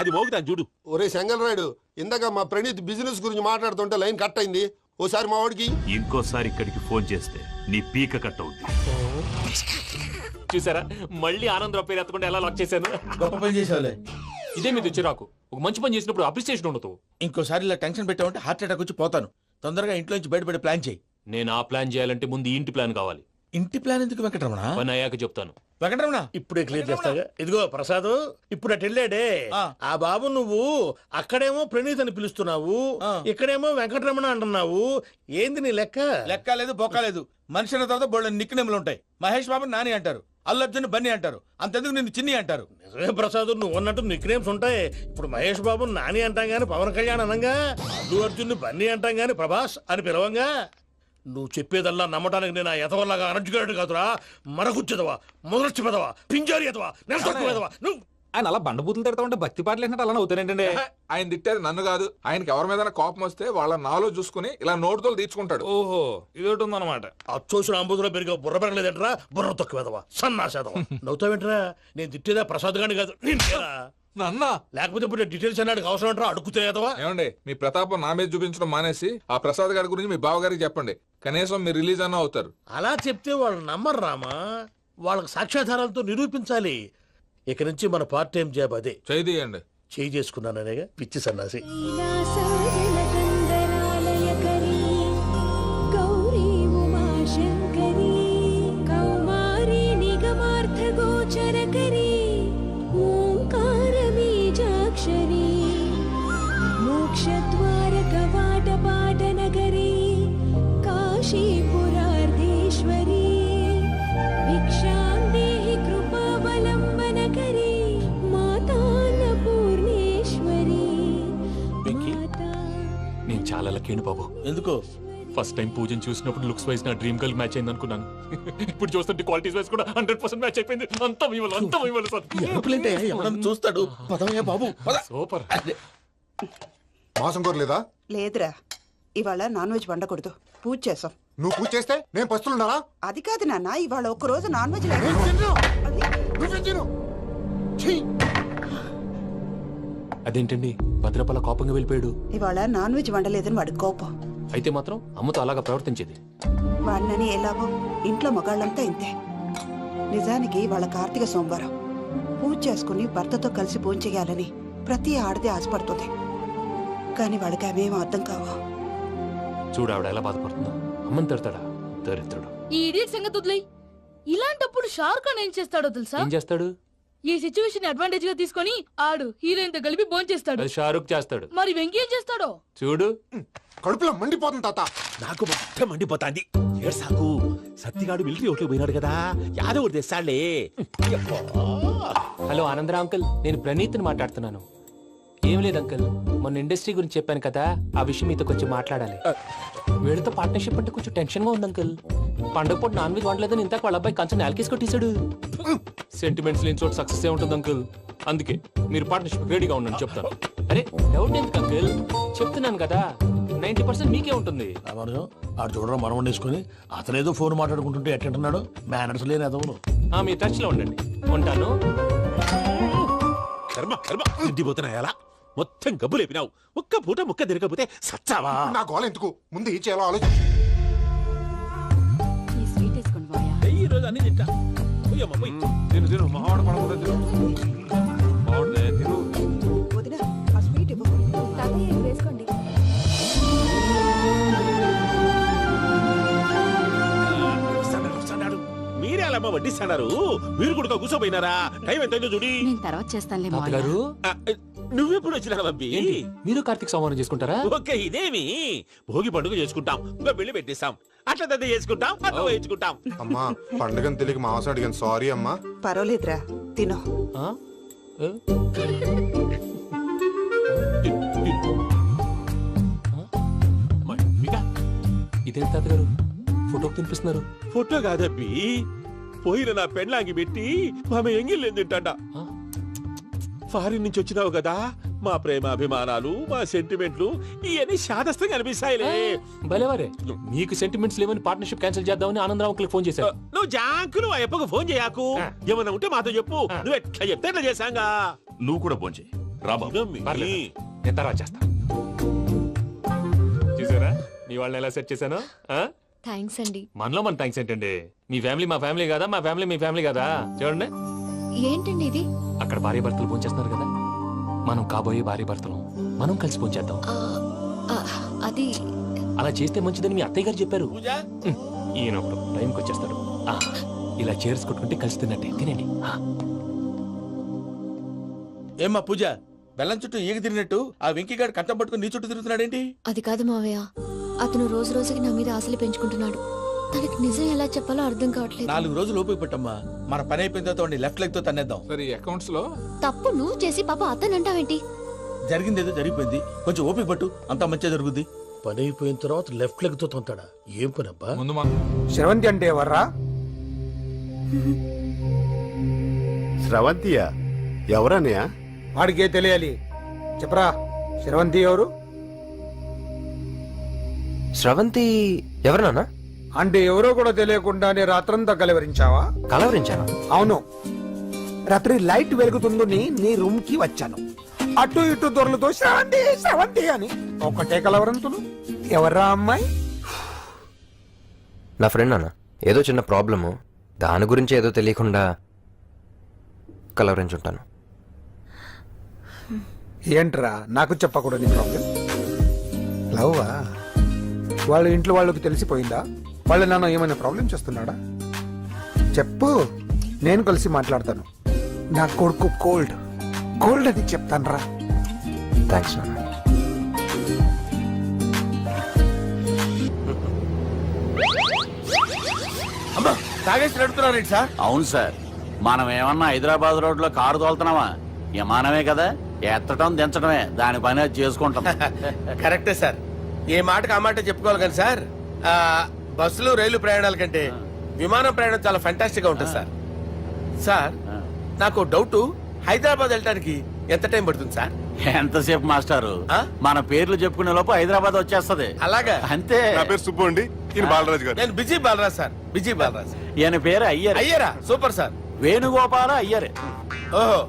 అది మోగుతాను చూడు. ఒరే చెంగల్ రాయుడు, ఇందాక మా ప్రణీత్ బిజినెస్ గురించి మాట్లాడుతుంటే లైన్ కట్ అయింది. ఓసారి మా వాడికి ఇంకోసారి ఇక్కడికి ఫోన్ చేస్తే నీ పీక కట్ అవుద్ది. చూసారా, మళ్ళీ ఆనందరావు పేరు ఎత్తకుండా ఎలా లాక్ చేశాను. గొప్ప పని చేసేవాళ్ళే. ఇదే మీద చిరాకు. ఒక మంచి పని చేసినప్పుడు అప్రిసియేషన్ ఉండదు. ఇంకోసారి ఇలా టెన్షన్ పెట్టామంటే హార్ట్ అటాక్ వచ్చి పోతాను. తొందరగా ఇంట్లో నుంచి బయటపడే ప్లాన్ చేయి. నేను ఆ ప్లాన్ చేయాలంటే ముందు ఈ ఇంటి ప్లాన్ కావాలి. ఇంటి ప్లాన్ ఎందుకు వెంకటరమణ? పని అయ్యాక చెప్తాను. వెంకటరమణ ఇప్పుడే క్లియర్ చేస్తాగా. ఇదిగో ప్రసాద్, ఇప్పుడు అటు వెళ్ళాడే ఆ బాబు, నువ్వు అక్కడేమో ప్రణీత్ అని పిలుస్తున్నావు, ఇక్కడేమో వెంకటరమణ అంటున్నావు. ఏంది నీ లెక్క? లెక్క లేదు, బొక్క లేదు. మనిషి అన్న తర్వాత బోళ్ళ నిక్నెములు ఉంటాయి. మహేష్ బాబు నాని అంటారు, అల్లు అర్జున్ బన్నీ అంటారు, అంతెందుకు నిన్ను చిన్ని అంటారు. నిజమే ప్రసాద్, నువ్వు అన్నట్టు నిక్నేమ్స్ ఉంటాయి. ఇప్పుడు మహేష్ బాబు నాని అంటాం గాని పవన్ కళ్యాణ్ అనంగా, అల్లు అర్జున్ బన్నీ అంటాం గాని ప్రభాస్ అని పిలవంగా. నువ్వు చెప్పేదల్లా నమ్మటానికి నేను ఎతవల్లాగా అనర్జుకేటెడ్ కాదురా. మరగుచ్చదవా, మొదలచ్చి పెదవా, పింజారి ఎదవా, నెలసొక్కు పెదవా. నువ్వు ఆయన అలా బండబూతులు తిడతా ఉంటే భక్తి పాటలు ఏంటంటే అలా అవుతానంటే. ఆయన తిట్టేది నన్ను కాదు, ఆయనకి ఎవరి మీద కోపం వస్తే వాళ్ళ నాలో చూసుకుని ఇలా నోటుతో తీర్చుకుంటాడు. ఓహో, ఇదొకటి ఉందన్నమాట. అచ్చోసిన అంబుధులో పెరిగా బుర్ర పెరగలేదంటరా, బుర్ర తొక్కు వెదవా, సన్నాసేదవా. నవ్వుతావేంట్రా? నేను తిట్టేదా ప్రసాద్ గాని కాదు, నన్నా. లేకపోతే ఇప్పుడు డీటెయిల్స్ అన్నాడు అవసరం అంటారా? అడుగుతాయేదవా. ఏమండి, మీ ప్రతాపం నా మీద చూపించడం మానేసి ఆ ప్రసాద్ గారి గురించి మీ బావగారికి చెప్పండి. కనీసం మీరు రిలీజ్ అన్న అవుతారు. అలా చెప్తే వాళ్ళు నమ్మరు రామా. వాళ్ళకి సాక్ష్యాధారాలతో నిరూపించాలి. ఇక నుంచి మన పార్ట్ టైం జాబ్ అదే. చేయండి. చేయి చేసుకున్నాననేగా పిచ్చి సన్నాసి. నేను చాలా లక్కీని బాబు. ఎందుకు? ఫస్ట్ టైం పూజను చూసినప్పుడు లుక్స్ వైజ్ నా డ్రీమ్ గర్ల్ మ్యాచ్ అయింది అనుకున్నాను. ఇప్పుడు చూస్తుంటే క్వాలిటీస్ వైజ్ కూడా 100% మ్యాచ్ అయిపోయింది. అంతా ఇవ్వాలి సార్. ఎవడన్నా చూస్తాడు. పదవయ్యా బాబు, సూపర్. మాసం కోరలేదా? లేదురా, ఇవాళ నాన్ వెజ్ వండకూడదు. పూజ చేసాం. నువ్వు పూజ చేస్తే నేను పస్తులున్నారా? అది కాదు నాన్న, ఇవాళ ఒక్కరోజు నాన్ వెజ్ లేదు. అదేంటండి, భద్రపల కోపంగా వెళ్ళిపోయాడు. ఇవాళ నాన్ వెజ్ వండలేదని వాడి కోపం. అయితే మాత్రం అమ్మతో అలాగా ప్రవర్తించేది. వాడినని ఎలాగో ఇంట్లో మగాళ్ళంతా ఇంతే. నిజానికి వాళ్ళ కార్తీక సోమవారం. పూజ చేసుకుని భర్తతో కలిసి భోంచేయాలని ప్రతి ఆడది ఆశపడుతుంది. కానీ వాడికి అవేం అర్థం కావా. చూడు ఆవిడ ఎలా బాధపడుతుందో. అమ్మని తిడతాడా దరిద్రుడు. ఈ ఇడియట్ సంగతి వదిలేయ్. ఇలాంటప్పుడు షారుఖ్ ఖాన్ ఏం చేస్తాడో తెలుసా? ఏం చేస్తాడు? ఈ సిచ్యువేషన్ అడ్వాంటేజ్ గా తీసుకొని ఆడు హీరోయిన్ తో కలిపి భోంచేస్తాడు. అది షారుఖ్ చేస్తాడు. మరి వెంకీ ఏం చేస్తాడో చూడు. కడుపులో మండిపోతుంది తాత. నాకు మొత్తం మండిపోతాంది. ఏడ్సాకు, సత్తిగాడు మిలిటరీ ఓట్లు పోయినాడు కదా, యాదవ్ తెస్తాడులే. హలో ఆనందరా అంకుల్, నేను ప్రణీత్ని మాట్లాడుతున్నాను. ఏం లేదు అంకుల్ మొన్న ఇండస్ట్రీ గురించి చెప్పాను కదా ఆ విషయం మీతో కొంచెం మాట్లాడాలి. వీళ్ళతో పార్ట్నర్షిప్ అంటే కొంచెం టెన్షన్ గా ఉంది అంకుల్. పండగ పూట నాన్ వెజ్ వండలేదని ఇంతకు వాళ్ళ అబ్బాయి కంచెం నేలకేసి కొట్టేశాడు. సెంటిమెంట్స్ లేని చోట సక్సెస్ ఏ ఉంటుంది అంకుల్. అందుకే మీరు పార్ట్నర్షిప్ రెడీగా ఉండండి చెప్తాను. అరే డౌట్ ఎందుకు అంకుల్, చెప్తున్నాను కదా 90% మీకే ఉంటుంది. రామానుజం ఆడు చూడడం మనం వండేసుకుని అతనేదో ఫోన్ మాట్లాడుకుంటుంటే ఎట్టంటున్నాడు మేనర్స్ లేని అదవును. మీ టచ్ లో ఉండండి. ఉంటాను. కర్మ కర్మ తిండిపోతున్నాయా మొత్తం గబ్బు లేపినావు. ఒక్క పూట ముక్క తిరగకపోతే సచ్చావా? నా గోల ఎందుకు, ముందు ఈ చేయాలో ఆలోచించు. ఈ రోజు అన్ని తింటా. పోయమ్మ, పోయ్. తిను తిను, మహావాడ పడకూడదు తిను. బాగుండే తిను. వదినా ఆ స్వీట్ ఇవ్వు. వేసుకోండి. వస్తాడు. మీరే అలా వడ్డిస్తాడారు. మీరు కూడా కూర్చోపోయినారా? టైం ఎంతైందో చూడి. నేను తర్వాత చేస్తానులే తాతగారు ఆ, నువ్వెప్పుడు వచ్చినా బబ్బి? ఏంటి మీరు కార్తీక్ సంహారం చేసుకుంటారా? ఓకే, ఇదేమి భోగి పండుగ చేసుకుంటాం, ఇంకా పెళ్లి పెట్టేస్తాం, అట్లా దద్ద చేసుకుంటాం, అట్లా వేయించుకుంటాం. అమ్మా పండుగని తెలియక మాసం అడిగాను, సారీ అమ్మా. పర్వాలేదురా తినో. ఆ? ఏ? ఇదేంటి తాతగారు ఫోటోకి తినిపిస్తున్నారు? ఫోటో కాదబ్బి, పోయిన నా పెళ్ళాంగి పెట్టి ఆమె ఎంగిల్లేం తింటాడ. ఫారిన్ నుంచి వచ్చినావు కదా, మా ప్రేమ అభిమానాలు, మా సెంటిమెంట్లు ఇవన్నీ శాదస్తంగా అనిపిస్తాయిలే. భలేవారే, మీకు సెంటిమెంట్స్ లేవని పార్ట్నర్షిప్ క్యాన్సిల్ చేద్దామని ఆనందరావు అంకుల్ ఫోన్ చేశారు. నువ్వు జాంకు నువ్వు ఎప్పకు ఫోన్ చేయకు. ఏమన్నా ఉంటే మాతో చెప్పు. నువ్వు ఎట్లా చెప్తే ఎట్లా చేశాంగా. నువ్వు కూడా ఫోన్ చేయి. పర్లేదు, నేను తర్వాత చేస్తా. చూసారా మీ వాళ్ళని ఎలా సెట్ చేశాను? థ్యాంక్స్ అండి. మనలో మన థ్యాంక్స్ ఏంటండి, మీ ఫ్యామిలీ మా ఫ్యామిలీ కదా, మా ఫ్యామిలీ మీ ఫ్యామిలీ కదా. చూడండి ఏంటండి ఇది? అక్కడ భార్య భర్తలు ఫోన్ చేస్తున్నారు కదా, మనం కాబోయే భార్య భర్తలు మనం కలిసి ఫోన్ చేద్దాం. అది అలా చేస్తే మంచిదని మీ అత్తయ్య గారు చెప్పారు. పూజ ఈయన ఒకడు టైంకి వచ్చేస్తాడు. ఇలా చేర్స్ కొట్టుకుంటే కలిసి తిన్నట్టే. తినండి. ఏమ్మా పూజ, బెల్లం చుట్టూ ఈగ తిరిగినట్టు ఆ వెంకీగాడు కట్టం పట్టుకుని నీ చుట్టూ తిరుగుతున్నాడేంటి? అది కాదు మావయ్య, అతను రోజు రోజుకి నా మీద ఆశలు పెంచుకుంటున్నాడు. తనకి నిజం ఎలా చెప్పాలో అర్థం కావట్లేదు. 4 రోజులు ఓపిక పట్టమ్మా, మన పని అయిపోయిన తర్వాత లెఫ్ట్ లెగ్ తో తన్నేద్దాం. సరే అకౌంట్స్ లో తప్పు నువ్వు చేసి పాప అతను అంటావేంటి? జరిగింది ఏదో జరిగిపోయింది, కొంచెం ఓపిక పట్టు, అంతా మంచిగా జరుగుద్ది. పని అయిపోయిన తర్వాత లెఫ్ట్ లెగ్ తో తొంతాడా? ఏం పని అబ్బా? ముందు మా శ్రవంతి అంటే ఎవర్రా? స్రవంతియా? ఎవరన్నయ్యా? వాడికే తెలియాలి, చెప్పరా. శ్రవంతి ఎవరు? స్రవంతి ఎవరన్నా? అంటే ఎవరో కూడా తెలియకుండానే రాత్రంతా కలవరించావా? కలవరించాను. అవును, రాత్రి లైట్ వెలుగుతుందని నీ రూమ్ కి వచ్చాను. అటు ఇటు దొరలతో శ్రవంతి శ్రవంతి అని ఒకటే కలవరంతులు. ఎవర్రా అమ్మాయి? నా ఫ్రెండ్ అన్న, ఏదో చిన్న ప్రాబ్లము, దాని గురించి ఏదో తెలియకుండా కలవరించుంటాను. ఏంట్రా నాకు చెప్పకూడదు నీ ప్రాబ్లం? లవ్వా? వాళ్ళ ఇంట్లో వాళ్ళకి తెలిసిపోయిందా? వాళ్ళ నాన్న ఏమైనా ప్రాబ్లం చేస్తున్నాడా? చెప్పు, నేను కలిసి మాట్లాడతాను. నా కొడుకు కోల్డ్ కోల్డ్ అని చెప్తాను రా. థ్యాంక్స్ నాన్న. అమ్మా తాగేసి నడుతున్నారేంటి సార్? అవును సార్, మనం ఏమన్నా హైదరాబాద్ రోడ్ లో కారు తోలుతున్నావా? విమానమే కదా, ఎత్తడం దించడమే, దాని పని అది చేసుకుంటాం. కరెక్టే సార్, ఏ మాటకు ఆ మాట చెప్పుకోవాలి కానీ సార్, బస్సులు రైలు ప్రయాణాల కంటే విమానం ప్రయాణం చాలా ఫంటాస్టిక్ గా ఉంటుంది సార్. సార్ నాకు డౌట్, హైదరాబాద్ వెళ్ళడానికి ఎంత టైం పడుతుంది సార్? ఎంతసేపు మాస్టారు, మన పేర్లు చెప్పుకునే లోపు హైదరాబాద్ వచ్చేస్తది. అలాగా? అంతే. నా పేరు సుబ్బు అండి, ఈయన బాలరాజు గారు. నేను busy Balaraj sir, busy Balaraj. ఈయన పేరు అయ్యర్. అయ్యరా? Super sir. వేణుగోపాల అయ్యర్. ఓహో,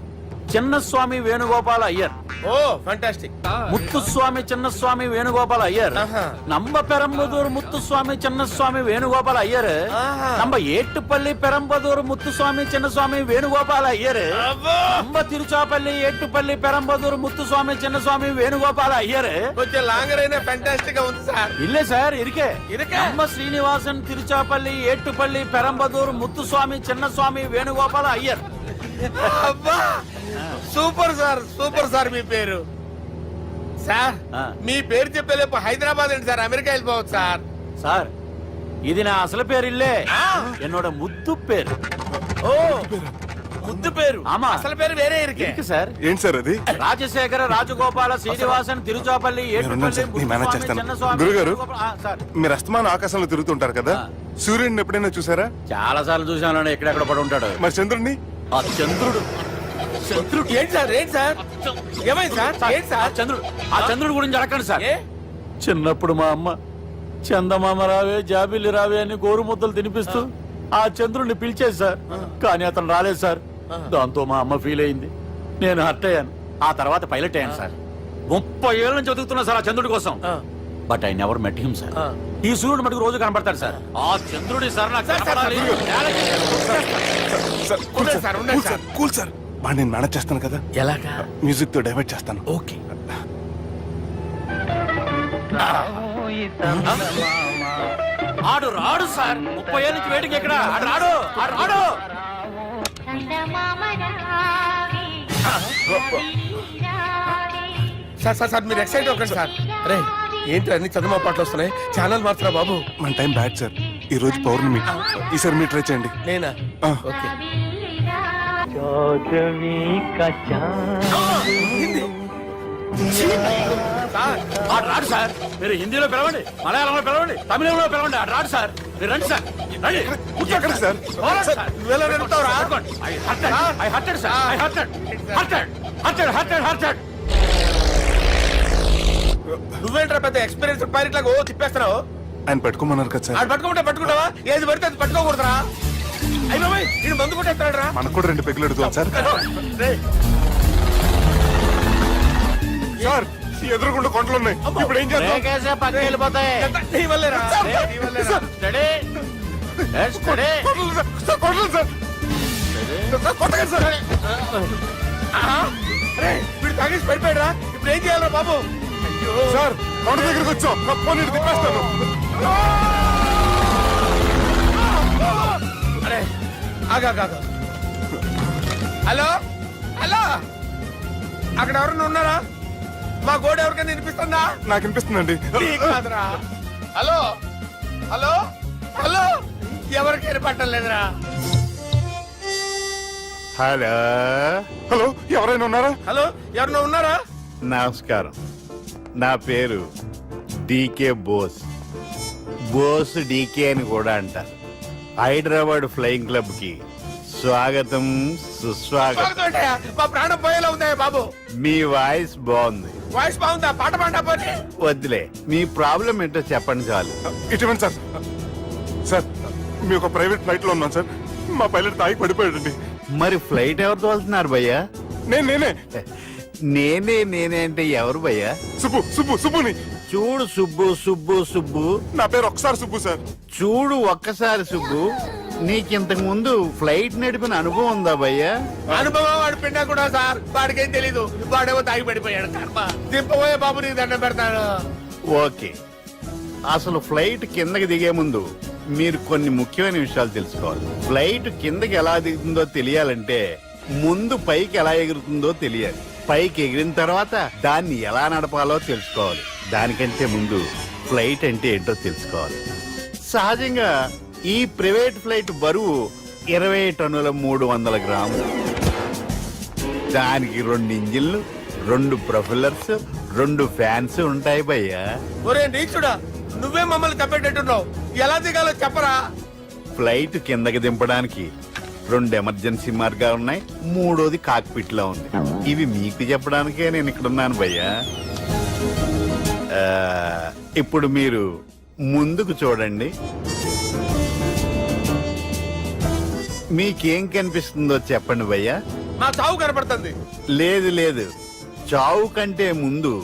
చిన్నస్వామి వేణుగోపాల అయ్యర్. ఓ ఫంటాస్టిక్. ముత్తుస్వామి చిన్నస్వామి వేణుగోపాల అయ్యర్. நம்ம பெரம்பதூர் முத்துசுவாமி சின்னசுவாமி வேணுகோபால் ஐயர். நம்ம ஏட்டுப்பள்ளி பெரம்பதூர் முத்துசுவாமி சின்னசுவாமி வேணுகோபால் ஐயர். நம்ம తిరుచాపల్లి ఏట్టుపల్లి పెరంబదూర్ ముత్తుస్వామి చిన్నస్వామి వేణుగోపాల అయ్యర్. కొంచెం లాంగర్ అయినా ఫంటాస్టిక్ గా ఉంది సార్. இல்ல சார் இருக்கே. நம்ம శ్రీనివాసన్ తిరుచాపల్లి ఏట్టుపల్లి పెరంబదూర్ ముత్తుస్వామి చిన్నస్వామి వేణుగోపాల అయ్యర్. అబ్బా సూపర్ సార్, సూపర్ సార్. మీ పేరు సార్, మీ పేరు చెప్పేలేపు హైదరాబాద్ అండి సార్, అమెరికా వెళ్ళిపోవచ్చు సార్. సార్ ఇది నా అసలు పేరు ఇల్లే, என்னோட ముద్దు పేరు. ఓ ముద్దు పేరు ఆమా. అసలు పేరు వేరే ఇరికే ఇருக்கு సార్ ఏంటి సార్ అది రాజశేఖర రాజగోపాల శ్రీనివాసన్ తిరుచాపల్లి మీరున్నాను సార్, నేను మేనేజ్ చేస్తాను. గురుగారు, మీరు అస్తమానం ఆకాశంలో తిరుగుతుంటారు కదా, సూర్యుడిని ఎప్పుడైనా చూసారా? చాలా సార్లు చూసాను ఎక్కడెక్కడ పడి ఉంటాడు. మరి చంద్రుడిని? ఆ చంద్రుడు ఏంటి సార్ ఏంటి సార్ ఏమైంది సార్ ఏంటి సార్ చంద్రుడు గురించి అడగండి సార్. ఏ? చిన్నప్పుడు మా అమ్మ చందమామ రావే జాబిల్లి రావే అని గోరు ముద్దలు తినిపిస్తూ ఆ చంద్రుడిని పిలిచేది సార్. కానీ అతను రాలేదు సార్. దాంతో మా అమ్మ ఫీల్ అయింది, నేను హర్ట్ అయ్యాను. ఆ తర్వాత పైలట్ అయ్యాను సార్. 30 ఏళ్ళ నుంచి చదువుతున్నా సార్ ఆ చంద్రుడి కోసం. But I never met him sir. ఈ సూర్యుడు మటుకు రోజు కనబడతాడు సార్. ఆ చంద్రుడి సార్ నాకు కనపడాలి. కూల్ సార్, బాగా నేను మేనేజ్ చేస్తాను కదా. ఎలాగా? మ్యూజిక్ తో డైవర్ట్ చేస్తాను. ఓకే. ఆడు రాడు సార్. 30 ఏళ్ళ నుంచి వేడికి ఎక్కడ ఆడు రాడు. ఆడు రాడు. సార్ సార్ సార్ మీరు ఎక్సైట్ అవ్వకండి సార్. అరే ఏంటి అన్ని చదువు పాటలు వస్తున్నాయి, ఛానల్ మారుతున్నా బాబు. మన టైం బ్యాడ్ సార్, ఈ రోజు పౌర్ణమి. ఈసారి మీరు ట్రై చేయండి. నేనా? ఆ. ఓకే. సార్, ఆడు రాడు సార్. మీరు హిందీలో పిలవండి, మలయాళంలో పిలవండి, తమిళంలో పిలవండి. ఆడు రాడు సార్. మీరు రండి సార్, రండి. ఎక్కడ సార్? పోరాడు సార్. నువ్వెలా నడుపుతావురా? I hurted, sir. I hurted. నువ్వేంట్రా పెద్ద ఎక్స్పీరియన్స్ పైరెట్ లాగా ఓ తిప్పేస్తున్నావు? ఆయన పెట్టుకోమన్నారు కదా సార్. ఆడు పట్టుకుంటే పట్టుకుంటావా? ఏది పడితే అది పట్టుకోకూడదురా. అయ్యి బాబాయ్ ఇది మందు కొట్టేస్తాడు రా. మనకు కూడా 2 పెగ్గులు అడుగుతాం సార్. సార్, ఎదురుగుండా కొండలు ఉన్నాయి, ఇప్పుడు ఏం చేద్దాం? బ్రేకేసే పక్కకి వెళ్ళిపోతాయి. నీ వల్లేరా? నీ వల్లేరా? Steady. Let's steady. కొండలు సార్. కొట్టగా సార్. అరే వీడు తాగేసి పడిపోయాడురా. ఇప్పుడు ఏం చేయాలరా బాబు? అయ్యో సార్, కొండ దగ్గరికి వచ్చాం. పోనీ తిప్పేస్తాను. అరే ఆగా. హలో హలో, అక్కడ ఎవరన్నా ఉన్నారా? మా గోడ ఎవరికైనా వినిపిస్తుందా? నాకు అనిపిస్తుందండి. నీకు కాదురా. హలో హలో హలో, ఎవరికైనా పట్టలేదురా. హలో హలో, ఎవరైనా ఉన్నారా? హలో ఎవరన్నా ఉన్నారా? నమస్కారం, నా పేరు డీకే బోస్. బోస్ డీకే అని కూడా అంటారు. హైదరాబాద్ ఫ్లయింగ్ క్లబ్ కి స్వాగతం సుస్వాగతం. బాగుందయ్యా, మా ప్రాణం పోయేలా ఉందయ్యా బాబు. మీ వాయిస్ బాగుంది. వాయిస్ బాగుందా? పాట పాడా పోనీ. వద్దులే, మీ ప్రాబ్లం ఏంటో చెప్పండి చాలు. ఇటువంటి సార్, సార్ మీ ఒక ప్రైవేట్ ఫ్లైట్ లో ఉన్నాను సార్. మా పైలట్ తాగి పడిపోయాడండి. మరి ఫ్లైట్ ఎవరు తోలుతున్నారు భయ్యా? నేనే నేనే అంటే ఎవరు భయ్యా? సుబ్బుని. చూడు సుబ్బు, నా పేరు ఒకసారి సుబ్బు సార్. చూడు ఒక్కసారి సుబ్బు, నీకింతకు ముందు ఫ్లైట్ నడిపిన అనుభవం ఉందా భయ్యా? అనుభవం వాడు పిండా కూడా సార్, వాడికేం తెలీదు. వాడేమో తాగి పడిపోయాడు. కర్మ. దింపబోయే బాబు నీకు దండం పెడతాను. ఓకే, అసలు ఫ్లైట్ కిందకి దిగే ముందు మీరు కొన్ని ముఖ్యమైన విషయాలు తెలుసుకోవాలి. ఫ్లైట్ కిందకి ఎలా దిగుతుందో తెలియాలంటే ముందు పైకి ఎలా ఎగురుతుందో తెలియాలి. పైకి ఎగిరిన తర్వాత దాన్ని ఎలా నడపాలో తెలుసుకోవాలి. దానికంటే ముందు ఫ్లైట్ అంటే ఏంటో తెలుసుకోవాలి. సహజంగా ఈ ప్రైవేట్ ఫ్లైట్ బరువు 20 టన్నుల 300 గ్రాములు. దానికి 2 ఇంజిన్లు, 2 ప్రొఫెల్లర్స్, 2 ఫ్యాన్స్ ఉంటాయి భయ్యా. ఒరే నీచుడా, నువ్వే మమ్మల్ని తప్పేటట్టున్నావు. ఎలా దిగాలో చెప్పరా? ఫ్లైట్ కిందకి దింపడానికి 2 ఎమర్జెన్సీ మార్గాలు ఉన్నాయి, 3వది కాక్పిట్ లో ఉంది. ఇవి మీకు చెప్పడానికే నేను ఇక్కడ ఉన్నాను భయ్యా. ఇప్పుడు మీరు ముందుకు చూడండి. మీకేం కనిపిస్తుందో చెప్పండి భయ్యా. మా చావు కనపడుతుంది. లేదు, చావు కంటే ముందు,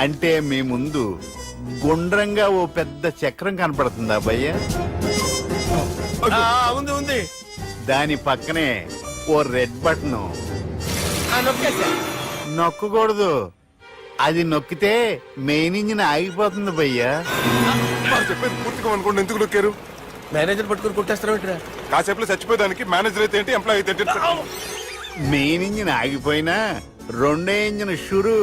అంటే మీ ముందు గుండ్రంగా ఓ పెద్ద చక్రం కనపడుతుందా భయ్యా? ఉంది. దాని పక్కనే ఓ రెడ్ బటన్. నొక్కకూడదు, అది నొక్కితే మెయిన్ ఇంజిన్ ఆగిపోతుంది భయ్యా. చెప్పేది పూర్తిగా అనుకోండి. ఎందుకు నొక్కారు? మేనేజర్ పట్టుకుని కొట్టేస్తారా? కాసేపులో చచ్చిపోయేదానికి మేనేజర్ అయితే ఏంటి, ఎంప్లాయ్ అయితే ఏంటి? మెయిన్ ఇంజిన్ ఆగిపోయినా 2వ ఇంజిన్ షురు.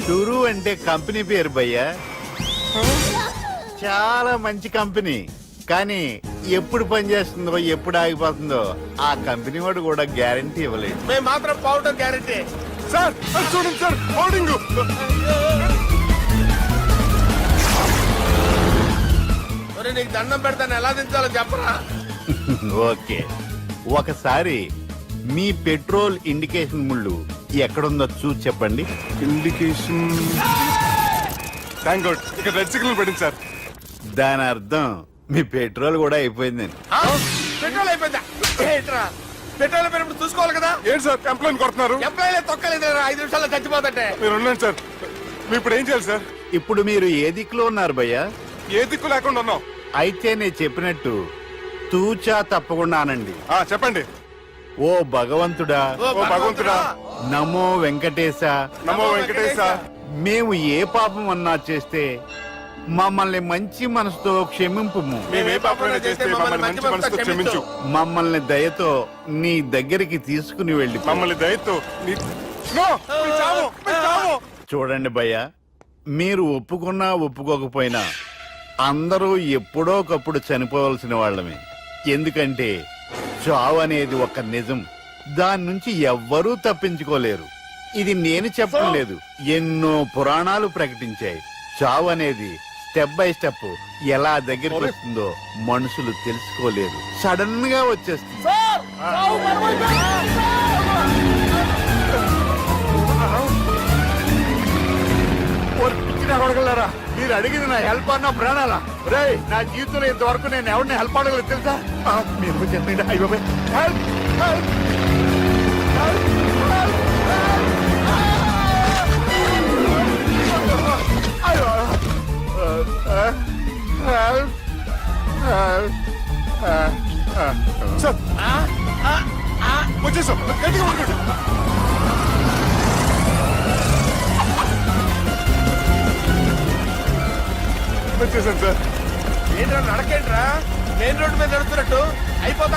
షురు అంటే కంపెనీ పేరు భయ్యా. చాలా మంచి కంపెనీ, కానీ ఎప్పుడు పనిచేస్తుందో ఎప్పుడు ఆగిపోతుందో ఆ కంపెనీ వాడు కూడా గ్యారంటీ ఇవ్వలేదు. మేము మాత్రం పౌడర్ గ్యారెంటీ. సార్ అది చూడండి సార్ హోర్డింగ్. ఒరేయ్, నీకు దండం పెడతాను, ఎలా దించాలో చెప్పరా? ఓకే, ఒకసారి మీ పెట్రోల్ ఇండికేషన్ ముళ్ళు ఎక్కడుందో చూసి చెప్పండి. ఇండికేషన్ థ్యాంక్ గాడ్ ఇక్కడ రెడ్ సిగ్నల్ పడింది సార్. దాని అర్థం మీ పెట్రోల్ కూడా అయిపోయిందని. ఆ? పెట్రోల్ అయిపోయిందా? ఏంట్రా పెట్రోల్ అయిపోయినప్పుడు చూసుకోవాలి కదా. ఏంటి సార్ కంప్లైంట్ కొడుతున్నారు? ఎంప్లాయీలే తొక్కలేదు, 5 నిమిషాల్లో చచ్చిపోతుంటే. మీరు ఉండండి సార్. మీరు ఇప్పుడు ఏం చేయాలి సార్? ఇప్పుడు మీరు ఏ దిక్కులో ఉన్నారు భయ్యా? ఏ దిక్కు లేకుండా ఉన్నాం. అయితే నేను చెప్పినట్టు తూచా తప్పకుండా అనండి. చెప్పండి. ఓ భగవంతుడా, ఓ భగవంతుడా, నమో వెంకటేశ, నమో వెంకటేశ. మేము ఏ పాపం అన్నా చేస్తే మమ్మల్ని మంచి మనసుతో క్షమింపు. మేము ఏ పాపమైనా చేస్తే మమ్మల్ని మంచి మనసుతో క్షమించు. మమ్మల్ని దయతో నీ దగ్గరికి తీసుకుని వెళ్ళి మమ్మల్ని దయతో నో, మీ చావు, మీ చావు. చూడండి భయ్య, మీరు ఒప్పుకున్నా ఒప్పుకోకపోయినా అందరూ ఎప్పుడో ఒకప్పుడు చనిపోవలసిన వాళ్ళమే. ఎందుకంటే చావు అనేది ఒక నిజం, దాని నుంచి ఎవ్వరూ తప్పించుకోలేరు. ఇది నేను చెప్పడం లేదు, ఎన్నో పురాణాలు ప్రకటించాయి. చావు అనేది స్టెప్ బై స్టెప్ ఎలా దగ్గరికి వస్తుందో మనుషులు తెలుసుకోలేరు, సడన్ గా వచ్చేస్తుంది. అడగలరా, మీరు అడిగింది నా హెల్ప్ అన్న ప్రాణాలా? రే, నా జీవితంలో ఇంతవరకు నేను ఎవరిని హెల్ప్ అడగలేదు తెలుసా? మీరు చెప్పండి. అయ్యో హెల్ప్, హెల్ప్, సార్ వచ్చేసాం. గట్టిగా పట్టుకోండి. వచ్చేసాను సార్. ఏంట్రా నడకేంట్రా, మెయిన్ రోడ్డు మీద నడుస్తున్నట్టు అయిపోతా.